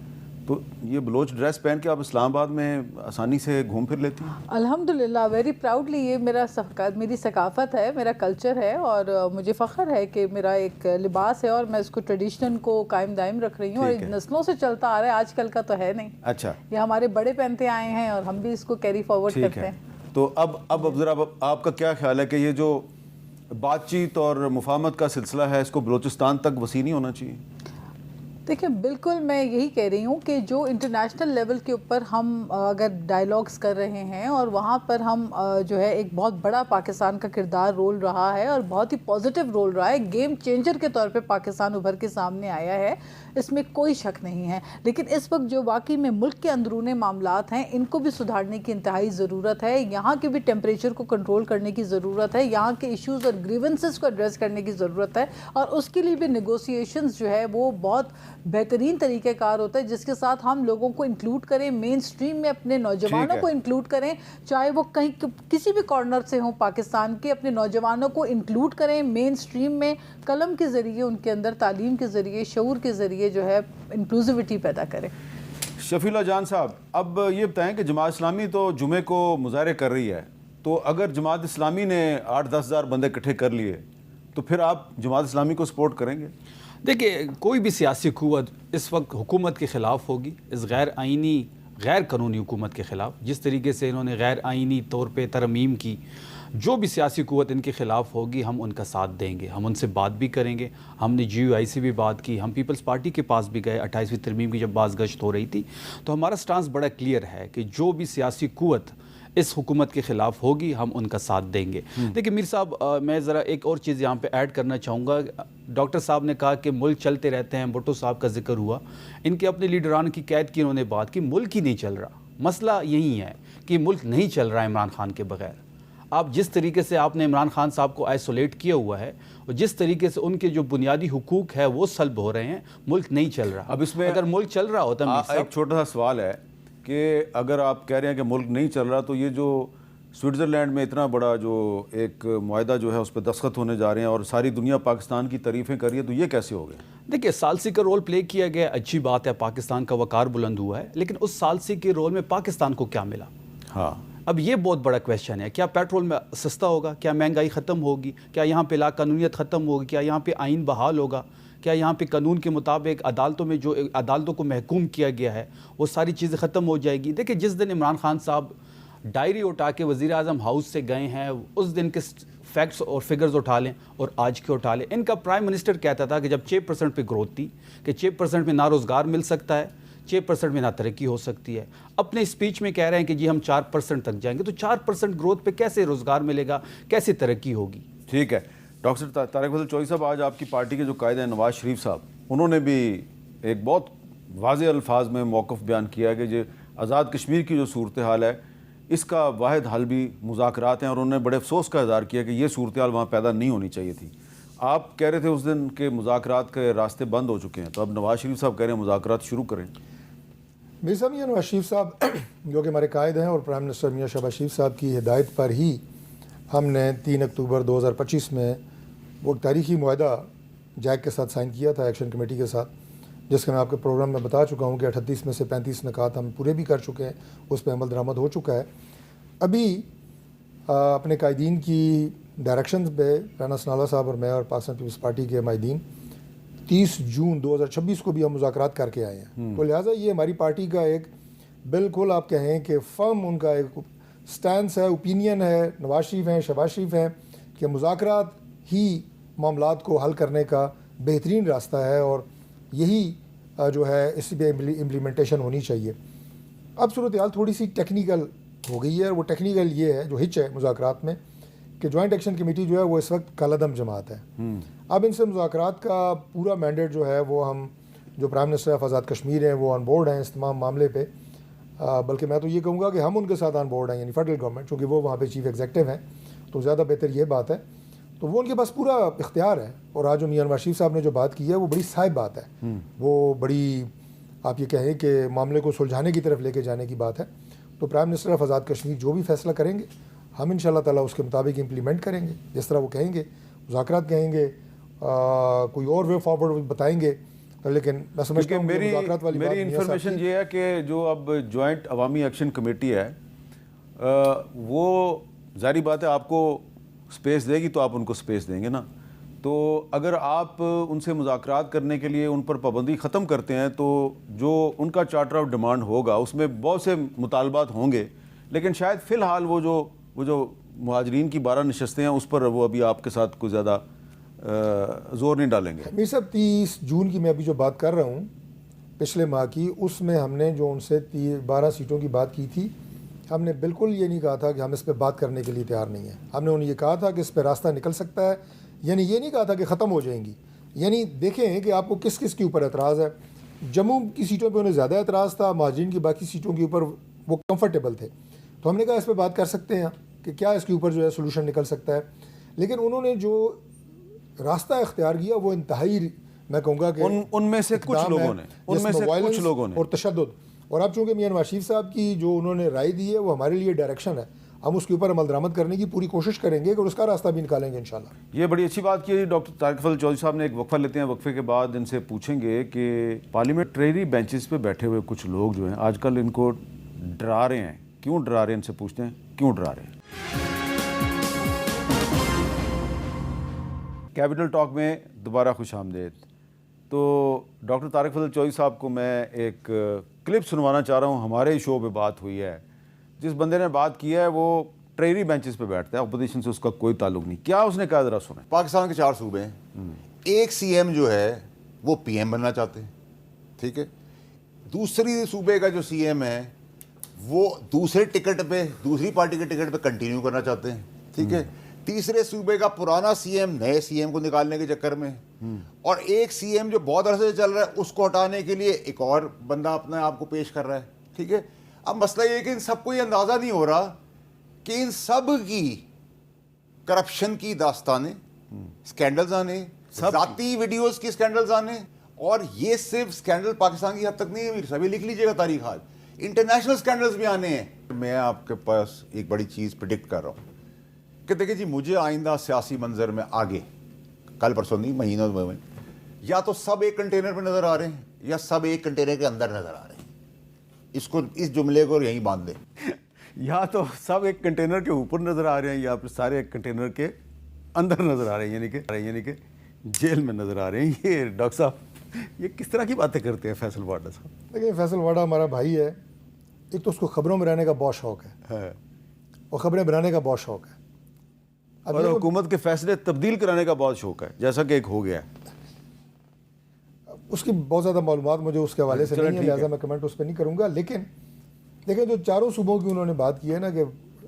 تو یہ بلوچ ڈریس پہن کے آپ اسلام آباد میں آسانی سے گھوم پھر لیتی ہیں؟ الحمدللہ, ویری پراؤڈلی. یہ میری ثقافت ہے, میرا کلچر ہے, اور مجھے فخر ہے کہ میرا ایک لباس ہے اور میں اس کو ٹریڈیشن کو قائم دائم رکھ رہی ہوں, اور نسلوں سے چلتا آ رہا ہے, آج کل کا تو ہے نہیں. اچھا, یہ ہمارے بڑے پہنتے آئے ہیں اور ہم بھی اس کو کیری فارورڈ کرتے ہیں. تو اب ذرا آپ کا کیا خیال ہے کہ یہ جو بات چیت اور مفاہمت کا سلسلہ ہے, اس کو بلوچستان تک وسیع نہیں ہونا چاہیے؟ دیکھیں بالکل میں یہی کہہ رہی ہوں کہ جو انٹرنیشنل لیول کے اوپر ہم اگر ڈائیلاگس کر رہے ہیں اور وہاں پر ہم جو ہے ایک بہت بڑا پاکستان کا کردار رول رہا ہے اور بہت ہی پازیٹیو رول رہا ہے، گیم چینجر کے طور پہ پاکستان ابھر کے سامنے آیا ہے، اس میں کوئی شک نہیں ہے. لیکن اس وقت جو واقعی میں ملک کے اندرون معاملات ہیں ان کو بھی سدھارنے کی انتہائی ضرورت ہے. یہاں کے بھی ٹیمپریچر کو کنٹرول کرنے کی ضرورت ہے، یہاں کے ایشوز اور گریونسز کو ایڈریس کرنے کی ضرورت ہے، اور اس کے لیے بھی نیگوسیشنز جو ہے وہ بہت بہترین طریقہ کار ہوتا ہے جس کے ساتھ ہم لوگوں کو انکلوڈ کریں، مین سٹریم میں اپنے نوجوانوں کو انکلوڈ کریں، چاہے وہ کہیں کسی بھی کارنر سے ہوں پاکستان کے، اپنے نوجوانوں کو انکلوڈ کریں مین سٹریم میں، قلم کے ذریعے ان کے اندر تعلیم کے ذریعے شعور کے ذریعے جو ہے انکلوزیوٹی پیدا کریں. شفیع اللہ جان صاحب، اب یہ بتائیں کہ جماعت اسلامی تو جمعے کو مظاہرے کر رہی ہے، تو اگر جماعت اسلامی نے 8-10 ہزار بندے اکٹھے کر لیے تو پھر آپ جماعت اسلامی کو سپورٹ کریں گے؟ دیکھیے کوئی بھی سیاسی قوت اس وقت حکومت کے خلاف ہوگی، اس غیر آئینی غیر قانونی حکومت کے خلاف، جس طریقے سے انہوں نے غیر آئینی طور پہ ترمیم کی، جو بھی سیاسی قوت ان کے خلاف ہوگی ہم ان کا ساتھ دیں گے، ہم ان سے بات بھی کریں گے. ہم نے جی یو آئی سے بھی بات کی، ہم پیپلز پارٹی کے پاس بھی گئے 28ویں ترمیم کی جب باز گشت ہو رہی تھی، تو ہمارا سٹانس بڑا کلیئر ہے کہ جو بھی سیاسی قوت اس حکومت کے خلاف ہوگی ہم ان کا ساتھ دیں گے. دیکھیں میر صاحب، میں ذرا ایک اور چیز یہاں پہ ایڈ کرنا چاہوں گا. ڈاکٹر صاحب نے کہا کہ ملک چلتے رہتے ہیں، بھٹو صاحب کا ذکر ہوا، ان کے اپنے لیڈران کی قید کی انہوں نے بات کی، ملک ہی نہیں چل رہا. مسئلہ یہی ہے کہ ملک نہیں چل رہا عمران خان کے بغیر. آپ جس طریقے سے آپ نے عمران خان صاحب کو آئسولیٹ کیا ہوا ہے اور جس طریقے سے ان کے جو بنیادی حقوق ہے وہ سلب ہو رہے ہیں، ملک نہیں چل رہا. اب اس میں اگر ملک چل رہا ہوتا، ایک چھوٹا سا سوال ہے کہ اگر آپ کہہ رہے ہیں کہ ملک نہیں چل رہا، تو یہ جو سوئٹزرلینڈ میں اتنا بڑا جو ایک معاہدہ جو ہے اس پہ دستخط ہونے جا رہے ہیں اور ساری دنیا پاکستان کی تعریفیں کر رہی ہے، تو یہ کیسے ہو گئے؟ دیکھیے ثالثی کا رول پلے کیا گیا، اچھی بات ہے، پاکستان کا وقار بلند ہوا ہے، لیکن اس ثالثی کے رول میں پاکستان کو کیا ملا؟ ہاں، اب یہ بہت بڑا کویشچن ہے. کیا پیٹرول میں سستا ہوگا؟ کیا مہنگائی ختم ہوگی؟ کیا یہاں پہ لا قانونیت ختم ہوگی؟ کیا یہاں پہ آئین بحال ہوگا؟ کیا یہاں پہ قانون کے مطابق عدالتوں میں جو عدالتوں کو محکوم کیا گیا ہے وہ ساری چیزیں ختم ہو جائے گی؟ دیکھیں جس دن عمران خان صاحب ڈائری اٹھا کے وزیر اعظم ہاؤس سے گئے ہیں، اس دن کے فیکٹس اور فگرز اٹھا لیں اور آج کے اٹھا لیں. ان کا پرائم منسٹر کہتا تھا کہ جب 6% پہ گروتھ تھی کہ 6% میں نہ روزگار مل سکتا ہے، 6% میں نہ ترقی ہو سکتی ہے. اپنے اسپیچ میں کہہ رہے ہیں کہ جی ہم 4% تک جائیں گے. تو 4% گروتھ پہ کیسے روزگار ملے گا، کیسے ترقی ہوگی؟ ٹھیک ہے. ڈاکٹر طارق فضل چوہدری صاحب، آج آپ کی پارٹی کے جو قائد ہیں نواز شریف صاحب، انہوں نے بھی ایک بہت واضح الفاظ میں موقف بیان کیا کہ جو آزاد کشمیر کی جو صورتحال ہے اس کا واحد حل بھی مذاکرات ہیں، اور انہوں نے بڑے افسوس کا اظہار کیا کہ یہ صورتحال وہاں پیدا نہیں ہونی چاہیے تھی. آپ کہہ رہے تھے اس دن کہ مذاکرات کے راستے بند ہو چکے ہیں، تو اب نواز شریف صاحب کہہ رہے ہیں مذاکرات شروع کریں. میرے صاحب، یہ نواز شریف صاحب جو کہ ہمارے قائد ہیں اور پرائم منسٹر میاں شہباز شریف صاحب کی ہدایت پر ہی ہم نے 3 اکتوبر 2025 میں وہ تاریخی معاہدہ جیک کے ساتھ سائن کیا تھا، ایکشن کمیٹی کے ساتھ، جس کا میں آپ کے پروگرام میں بتا چکا ہوں کہ 38 میں سے 35 نکات ہم پورے بھی کر چکے ہیں، اس پہ عمل درآمد ہو چکا ہے. ابھی اپنے قائدین کی ڈائریکشنز پہ رانا ثناءاللہ صاحب اور میں اور پاکستان پیپلز پارٹی کے قائدین 30 جون 2026 کو بھی ہم مذاکرات کر کے آئے ہیں. تو لہٰذا یہ ہماری پارٹی کا ایک بالکل آپ کہیں کہ فرم ان کا ایک سٹینس ہے، اوپینین ہے، نواز شریف ہیں، شہباز شریف ہیں، کہ مذاکرات ہی معاملات کو حل کرنے کا بہترین راستہ ہے اور یہی جو ہے اس پہ امپلیمنٹیشن ہونی چاہیے. اب صورتحال تھوڑی سی ٹیکنیکل ہو گئی ہے، اور وہ ٹیکنیکل یہ ہے جو ہچ ہے مذاکرات میں کہ جوائنٹ ایکشن کمیٹی جو ہے وہ اس وقت کالعدم جماعت ہے. اب ان سے مذاکرات کا پورا مینڈیٹ جو ہے وہ ہم جو prime minister of Azad Kashmir ہیں وہ آن بورڈ ہیں اس تمام معاملے پہ، بلکہ میں تو یہ کہوں گا کہ ہم ان کے ساتھ آن بورڈ ہیں، یعنی فیڈرل گورنمنٹ، چونکہ وہ وہاں پہ چیف ایگزیکٹو ہیں تو زیادہ بہتر یہ بات ہے. تو وہ ان کے پاس پورا اختیار ہے. اور آج جو میاں نواز شریف صاحب نے جو بات کی ہے وہ بڑی صائب بات ہے، وہ بڑی آپ یہ کہیں کہ معاملے کو سلجھانے کی طرف لے کے جانے کی بات ہے. تو prime minister of Azad Kashmir جو بھی فیصلہ کریں گے ہم انشاءاللہ تعالیٰ اس کے مطابق امپلیمنٹ کریں گے، جس طرح وہ کہیں گے. مذاکرات کہیں گے، کوئی اور وے فارورڈ بتائیں گے، لیکن میں سمجھتا ہوں میری انفارمیشن یہ ہے کہ جو اب جوائنٹ عوامی ایکشن کمیٹی ہے وہ ظاہری بات ہے آپ کو سپیس دے گی تو آپ ان کو سپیس دیں گے نا. تو اگر آپ ان سے مذاکرات کرنے کے لیے ان پر پابندی ختم کرتے ہیں تو جو ان کا چارٹر آف ڈیمانڈ ہوگا اس میں بہت سے مطالبات ہوں گے، لیکن شاید فی الحال وہ جو مہاجرین کی 12 نشستیں ہیں اس پر وہ ابھی آپ کے ساتھ کوئی زیادہ زور نہیں ڈالیں گے. میر صاحب 30 جون کی میں ابھی جو بات کر رہا ہوں پچھلے ماہ کی، اس میں ہم نے جو ان سے 12 سیٹوں کی بات کی تھی، ہم نے بالکل یہ نہیں کہا تھا کہ ہم اس پہ بات کرنے کے لیے تیار نہیں ہیں. ہم نے انہیں یہ کہا تھا کہ اس پہ راستہ نکل سکتا ہے، یعنی یہ نہیں کہا تھا کہ ختم ہو جائیں گی. یعنی دیکھیں کہ آپ کو کس کس کے اوپر اعتراض ہے. جموں کی سیٹوں پہ انہیں زیادہ اعتراض تھا، مہاجرین کی باقی سیٹوں کے اوپر وہ کمفرٹیبل تھے. تو ہم نے کہا اس پہ بات کر سکتے ہیں کہ کیا اس کے اوپر جو ہے سولوشن نکل سکتا ہے. لیکن انہوں نے جو راستہ اختیار کیا وہ انتہائی، میں کہوں گا کہ ان میں سے کچھ لوگوں نے اور تشدد. اور اب چونکہ میاں نواز شریف صاحب کی جو انہوں نے رائے دی ہے وہ ہمارے لیے ڈائریکشن ہے، ہم اس کے اوپر عمل درآمد کرنے کی پوری کوشش کریں گے اور اس کا راستہ بھی نکالیں گے انشاءاللہ. یہ بڑی اچھی بات کی ڈاکٹر طارق فضل چودھری صاحب نے. ایک وقفہ لیتے ہیں، وقفے کے بعد ان سے پوچھیں گے کہ پارلیمنٹری بینچز پہ بیٹھے ہوئے کچھ لوگ جو ہیں آج کل ان کو ڈرا رہے ہیں. کیوں ڈرا رہے ہیں؟ ان سے پوچھتے ہیں کیوں ڈرا رہے ہیں. کیپٹل ٹاک میں دوبارہ خوش آمدید. تو ڈاکٹر طارق فضل چودھری صاحب کو میں ایک کلپ سنوانا چاہ رہا ہوں. ہمارے شو پہ بات ہوئی ہے، جس بندے نے بات کیا ہے وہ ٹریری بینچز پہ بیٹھتا ہے، اپوزیشن سے اس کا کوئی تعلق نہیں. کیا اس نے کہا ذرا سنیں. پاکستان کے 4 صوبے ہیں، ایک سی ایم جو ہے وہ پی ایم بننا چاہتے ہیں، ٹھیک ہے. دوسری صوبے کا جو سی ایم ہے وہ دوسرے ٹکٹ پہ، دوسری پارٹی کے ٹکٹ پہ کنٹینیو کرنا چاہتے ہیں، ٹھیک ہے. تیسرے صوبے کا پرانا سی ایم نئے سی ایم کو نکالنے کے چکر میں، اور ایک سی ایم جو بہت عرصے سے چل رہا ہے اس کو ہٹانے کے لیے ایک اور بندہ اپنے آپ کو پیش کر رہا ہے، ٹھیک ہے. اب مسئلہ یہ ہے کہ ان سب کو یہ اندازہ نہیں ہو رہا کہ ان سب کی کرپشن کی داستانیں، سکینڈلز آنے، ذاتی ویڈیوز کی سکینڈلز آنے. اور یہ صرف سکینڈل پاکستان کی حد تک نہیں ہے، سبھی لکھ لیجئے گا تاریخ، آج انٹرنیشنل سکینڈلز بھی آنے ہیں. میں آپ کے پاس ایک بڑی چیز پریڈکٹ کر رہا ہوں کہ دیکھیں جی، مجھے آئندہ سیاسی منظر میں آگے، کل پرسوں نہیں، مہینوں میں، یا تو سب ایک کنٹینر پہ نظر آ رہے ہیں یا سب ایک کنٹینر کے اندر نظر آ رہے ہیں. اس جملے کو یہیں باندھ دیں. یا تو سب ایک کنٹینر کے اوپر نظر آ رہے ہیں یا پھر سارے ایک کنٹینر کے اندر نظر آ رہے ہیں، یعنی کہ جیل میں نظر آ رہے ہیں. یہ ڈاکٹر صاحب یہ کس طرح کی باتیں کرتے ہیں فیصل واڈا صاحب؟ دیکھیں، فیصل واڈا ہمارا بھائی ہے. ایک تو اس کو خبروں میں رہنے کا بہت شوق ہے اور خبریں بنانے کا بہت شوق ہے، اور حکومت کے فیصلے تبدیل کرانے کا بہت شوق ہے، جیسا کہ ایک ہو گیا ہے. اس کی بہت زیادہ معلومات مجھے اس کے حوالے سے نہیں ہے، لہٰذا میں کمنٹ اس پہ نہیں کروں گا. لیکن دیکھیں، جو 4 صوبوں کی انہوں نے بات کی ہے نا کہ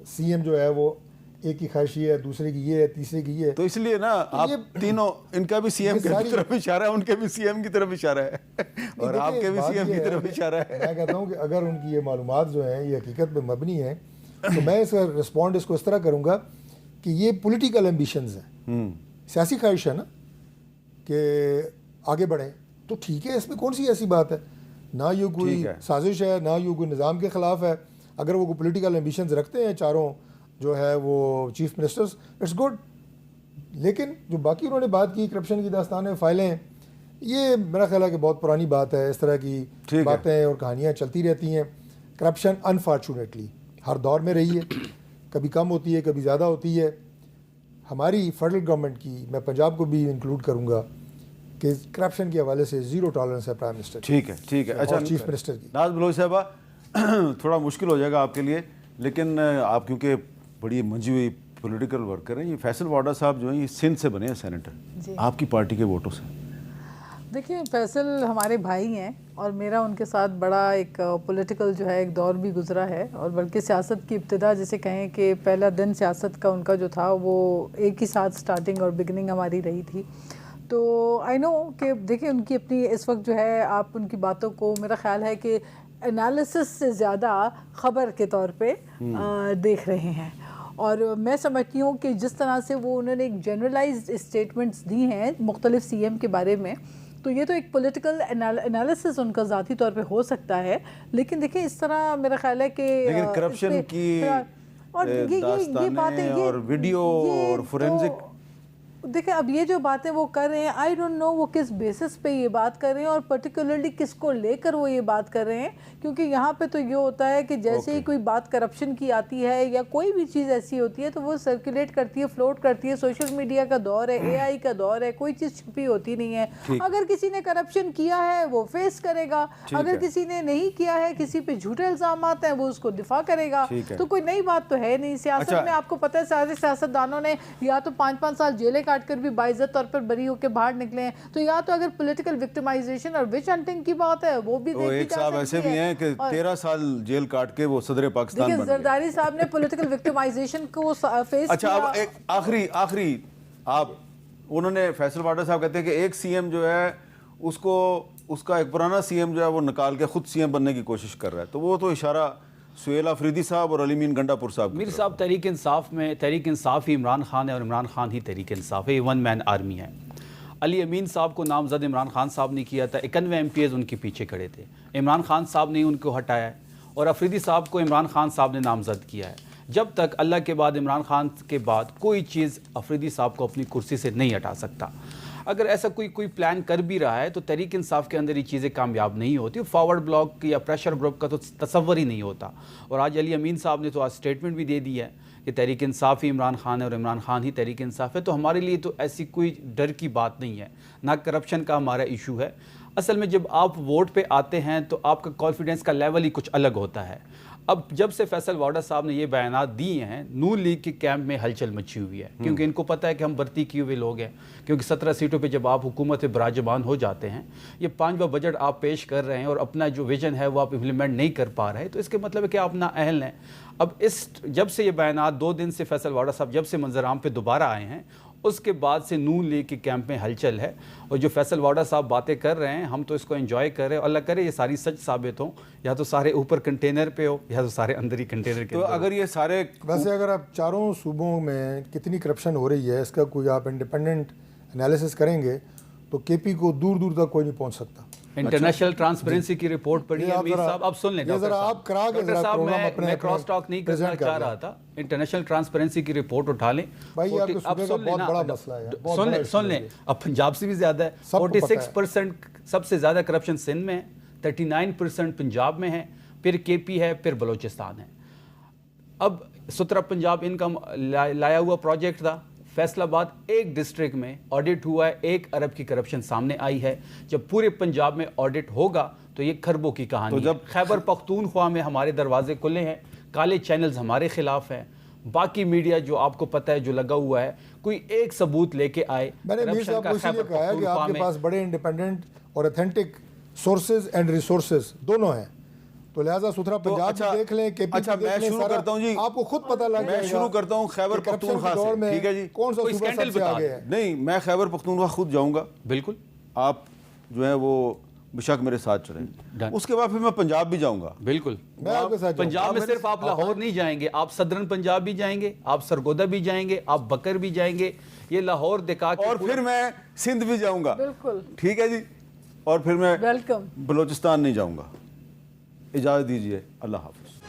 سی ایم جو ہے وہ ایک کی خواہش یہ ہے، دوسرے کی یہ ہے، تیسرے کی یہ ہے، تو اس لیے نا آپ تینوں، ان کا بھی سی ایم کی طرف اشارہ ہے، ان کے بھی سی ایم کی طرف اشارہ ہے، اور آپ کے بھی سی ایم کی طرف اشارہ ہے. میں کہتا ہوں کہ اگر ان کی یہ معلومات جو ہیں یہ حقیقت پہ مبنی ہیں تو میں اس کا رسپونڈ اس کو اس طرح کروں گا کہ یہ پولیٹیکل ایمبیشنز ہیں، سیاسی خواہش ہے نا کہ آگے بڑھیں. تو ٹھیک ہے، اس میں کون سی ایسی بات ہے؟ نہ یہ کوئی سازش ہے، نہ یہ کوئی نظام کے خلاف ہے. اگر وہ کوئی پولیٹیکل ایمبیشنز رکھتے ہیں چاروں جو ہے وہ چیف منسٹرز، اٹس گڈ. لیکن جو باقی انہوں نے بات کی، کرپشن کی داستانیں، فائلیں، یہ میرا خیال ہے کہ بہت پرانی بات ہے. اس طرح کی باتیں اور کہانیاں چلتی رہتی ہیں. کرپشن انفارچونیٹلی ہر دور میں رہی ہے، کبھی کم ہوتی ہے، کبھی زیادہ ہوتی ہے. ہماری فیڈرل گورنمنٹ کی، میں پنجاب کو بھی انکلوڈ کروں گا، کہ کرپشن کے حوالے سے 0 ٹالرنس ہے پرائم منسٹر. ٹھیک ہے. اچھا، چیف منسٹر کی ناز بلوچ صاحبہ، تھوڑا مشکل ہو جائے گا آپ کے لیے، لیکن آپ کیونکہ بڑی منجی ہوئی پولیٹیکل ورکر ہیں. یہ فیصل واڈا صاحب جو ہیں یہ سندھ سے بنے ہیں سینیٹر، آپ کی پارٹی کے ووٹوں سے. دیکھیں، فیصل ہمارے بھائی ہیں اور میرا ان کے ساتھ بڑا ایک پولیٹیکل جو ہے ایک دور بھی گزرا ہے، اور بلکہ سیاست کی ابتدا جسے کہیں کہ پہلا دن سیاست کا ان کا جو تھا وہ ایک ہی ساتھ سٹارٹنگ اور بگننگ ہماری رہی تھی. تو آئی نو کہ دیکھیں ان کی اپنی اس وقت جو ہے آپ ان کی باتوں کو میرا خیال ہے کہ انالیسس سے زیادہ خبر کے طور پہ دیکھ رہے ہیں. اور میں سمجھتی ہوں کہ جس طرح سے وہ انہوں نے ایک جنرلائزڈ اسٹیٹمنٹس دی ہیں مختلف سی ایم کے بارے میں، تو یہ تو ایک پولیٹیکل انالیسس ان کا ذاتی طور پہ ہو سکتا ہے. لیکن دیکھیں اس طرح میرا خیال ہے کہ لیکن کرپشن کی داستانیں اور ویڈیو اور فورینزک، دیکھیں اب یہ جو باتیں وہ کر رہے ہیں، آئی ڈونٹ نو وہ کس بیسس پہ یہ بات کر رہے ہیں اور پرٹیکولرلی کس کو لے کر وہ یہ بات کر رہے ہیں. کیونکہ یہاں پہ تو یہ ہوتا ہے کہ جیسے ہی کوئی بات کرپشن کی آتی ہے یا کوئی بھی چیز ایسی ہوتی ہے تو وہ سرکولیٹ کرتی ہے، فلوٹ کرتی ہے. سوشل میڈیا کا دور ہے، اے آئی کا دور ہے، کوئی چیز چھپی ہوتی نہیں ہے. اگر کسی نے کرپشن کیا ہے وہ فیس کرے گا، اگر کسی نے نہیں کیا ہے، کسی پہ جھوٹے الزامات ہیں، وہ اس کو دفاع کرے گا. تو کوئی نئی بات تو ہے نہیں. سیاست میں آپ کو پتہ ہے سارے سیاستدانوں نے یا تو 5-5 سال جیلیں کاٹ کر بھی باعزت طور پر بری ہو کے باہر نکلے ہیں. تو یا تو اگر پولیٹیکل وکٹمائزیشن اور وچ ہنٹنگ کی بات ہے وہ بھی دیکھی ایک جا صاحب ایسے بھی ہیں کہ 13 سال جیل کاٹ کے وہ صدر پاکستان دیکھیں بن گئے. زرداری صاحب نے پولیٹیکل وکٹمائزیشن کو فیس اچھا اب کیا. ایک آخری آپ انہوں نے فیصل واڈر صاحب کہتے ہیں کہ ایک سی ایم جو ہے اس کا ایک پرانا سی ایم جو ہے وہ نکال کے خود سی ایم بننے کی کوشش کر رہا ہے. تو وہ تو اشارہ سہیل آفریدی صاحب اور علی مین گنڈا پور صاحب. میر صاحب تحریک انصاف میں تحریک انصاف ہی عمران خان ہے اور عمران خان ہی تحریک انصاف ہے. یہ ون مین آرمی ہے. علی امین صاحب کو نامزد عمران خان صاحب نے کیا تھا. 91 MPs ان کے پیچھے کھڑے تھے. عمران خان صاحب نے ان کو ہٹایا ہے اور آفریدی صاحب کو عمران خان صاحب نے نامزد کیا ہے. جب تک اللہ کے بعد عمران خان کے بعد کوئی چیز آفریدی صاحب کو اپنی کرسی سے نہیں ہٹا سکتا. اگر ایسا کوئی پلان کر بھی رہا ہے تو تحریک انصاف کے اندر یہ چیزیں کامیاب نہیں ہوتی. فارورڈ بلاک یا پریشر گروپ کا تو تصور ہی نہیں ہوتا. اور آج علی امین صاحب نے تو آج سٹیٹمنٹ بھی دے دی ہے کہ تحریک انصاف ہی عمران خان ہے اور عمران خان ہی تحریک انصاف ہے. تو ہمارے لیے تو ایسی کوئی ڈر کی بات نہیں ہے, نہ کرپشن کا ہمارا ایشو ہے. اصل میں جب آپ ووٹ پہ آتے ہیں تو آپ کا کانفیڈنس کا لیول ہی کچھ الگ ہوتا ہے. اب جب سے فیصل واڈر صاحب نے یہ بیانات دیے ہیں نون لیگ کے کیمپ میں ہلچل مچی ہوئی ہے, کیونکہ ان کو پتہ ہے کہ ہم بھرتی کیے ہوئے لوگ ہیں. کیونکہ 17 سیٹوں پہ جب آپ حکومت پہ براجمان ہو جاتے ہیں, یہ 5واں بجٹ آپ پیش کر رہے ہیں اور اپنا جو ویژن ہے وہ آپ امپلیمنٹ نہیں کر پا رہے, تو اس کے مطلب ہے کہ آپ نااہل ہیں. اب جب سے یہ بیانات 2 دن سے فیصل واڈر صاحب جب سے منظر عام پہ دوبارہ آئے ہیں, اس کے بعد سے نون لیگ کے کیمپ میں ہلچل ہے. اور جو فیصل واڈر صاحب باتیں کر رہے ہیں ہم تو اس کو انجوائے کر رہے ہیں. اللہ کرے یہ ساری سچ ثابت ہوں, یا تو سارے اوپر کنٹینر پہ ہو یا تو سارے اندر ہی کنٹینر کے. تو اگر یہ سارے ویسے اگر آپ چاروں صوبوں میں کتنی کرپشن ہو رہی ہے اس کا کوئی آپ انڈیپینڈنٹ انالیسس کریں گے تو کے پی کو دور دور تک کوئی نہیں پہنچ سکتا. انٹرنیشنل ٹرانسپیرنسی کی رپورٹ پڑھی ہے میر صاحب. آپ سن لیں ذرا آپ کرا کے ڈاکٹر صاحب, میں کراس ٹاک نہیں کرنا چاہ رہا تھا. انٹرنیشنل ٹرانسپیرنسی کی رپورٹ اٹھا لیں. بھائی آپ سن لیں بہت بڑا مسئلہ ہے. سن لیں اب پنجاب سے بھی زیادہ ہے. 46% سب سے زیادہ کرپشن سندھ میں ہے, 39% پنجاب میں ہے, پھر کے پی ہے, پھر بلوچستان ہے. اب 17 پنجاب ان کا لایا ہوا پروجیکٹ تھا. فیصل آباد ایک ڈسٹرکٹ میں آڈٹ ہوا ہے, 1 ارب کی کرپشن سامنے آئی ہے. جب پورے پنجاب میں آڈٹ ہوگا تو یہ خربوں کی کہانی ہے. خیبر پختونخوا میں ہمارے دروازے کھلے ہیں, کالے چینلز ہمارے خلاف ہیں, باقی میڈیا جو آپ کو پتہ ہے جو لگا ہوا ہے, کوئی ایک ثبوت لے کے آئے. میں نے میر صاحب کو اس لیے کہا ہے کہ آپ کے پاس بڑے انڈیپینڈنٹ اور اتھینٹک سورسز اینڈ ریسورسز دونوں ہیں, تو لہٰذا 17 پنجاب دیکھ لیں, کے پی میں شروع کرتا ہوں جی, آپ کو خود پتہ لگ جائے گا. میں شروع کرتا ہوں خیبر پختونخوا سے, ٹھیک ہے جی. کون سا صوبہ سب سے آگے ہے؟ نہیں, میں خیبر پختونخوا خود جاؤں گا. بالکل, آپ جو ہیں وہ بشک میرے ساتھ چلیں. اس کے بعد پھر میں پنجاب بھی جاؤں گا. بالکل, میں آپ کے ساتھ. پنجاب میں صرف آپ لاہور نہیں جائیں گے, آپ صدرن پنجاب بھی جائیں گے, آپ سرگودا بھی جائیں گے, آپ بکر بھی جائیں گے, یہ لاہور دکھا کے, اور پھر میں سندھ بھی جاؤں گا. بالکل, ٹھیک ہے جی, اور پھر میں ویلکم بلوچستان نہیں جاؤں گا. اجازت دیجیے, اللہ حافظ.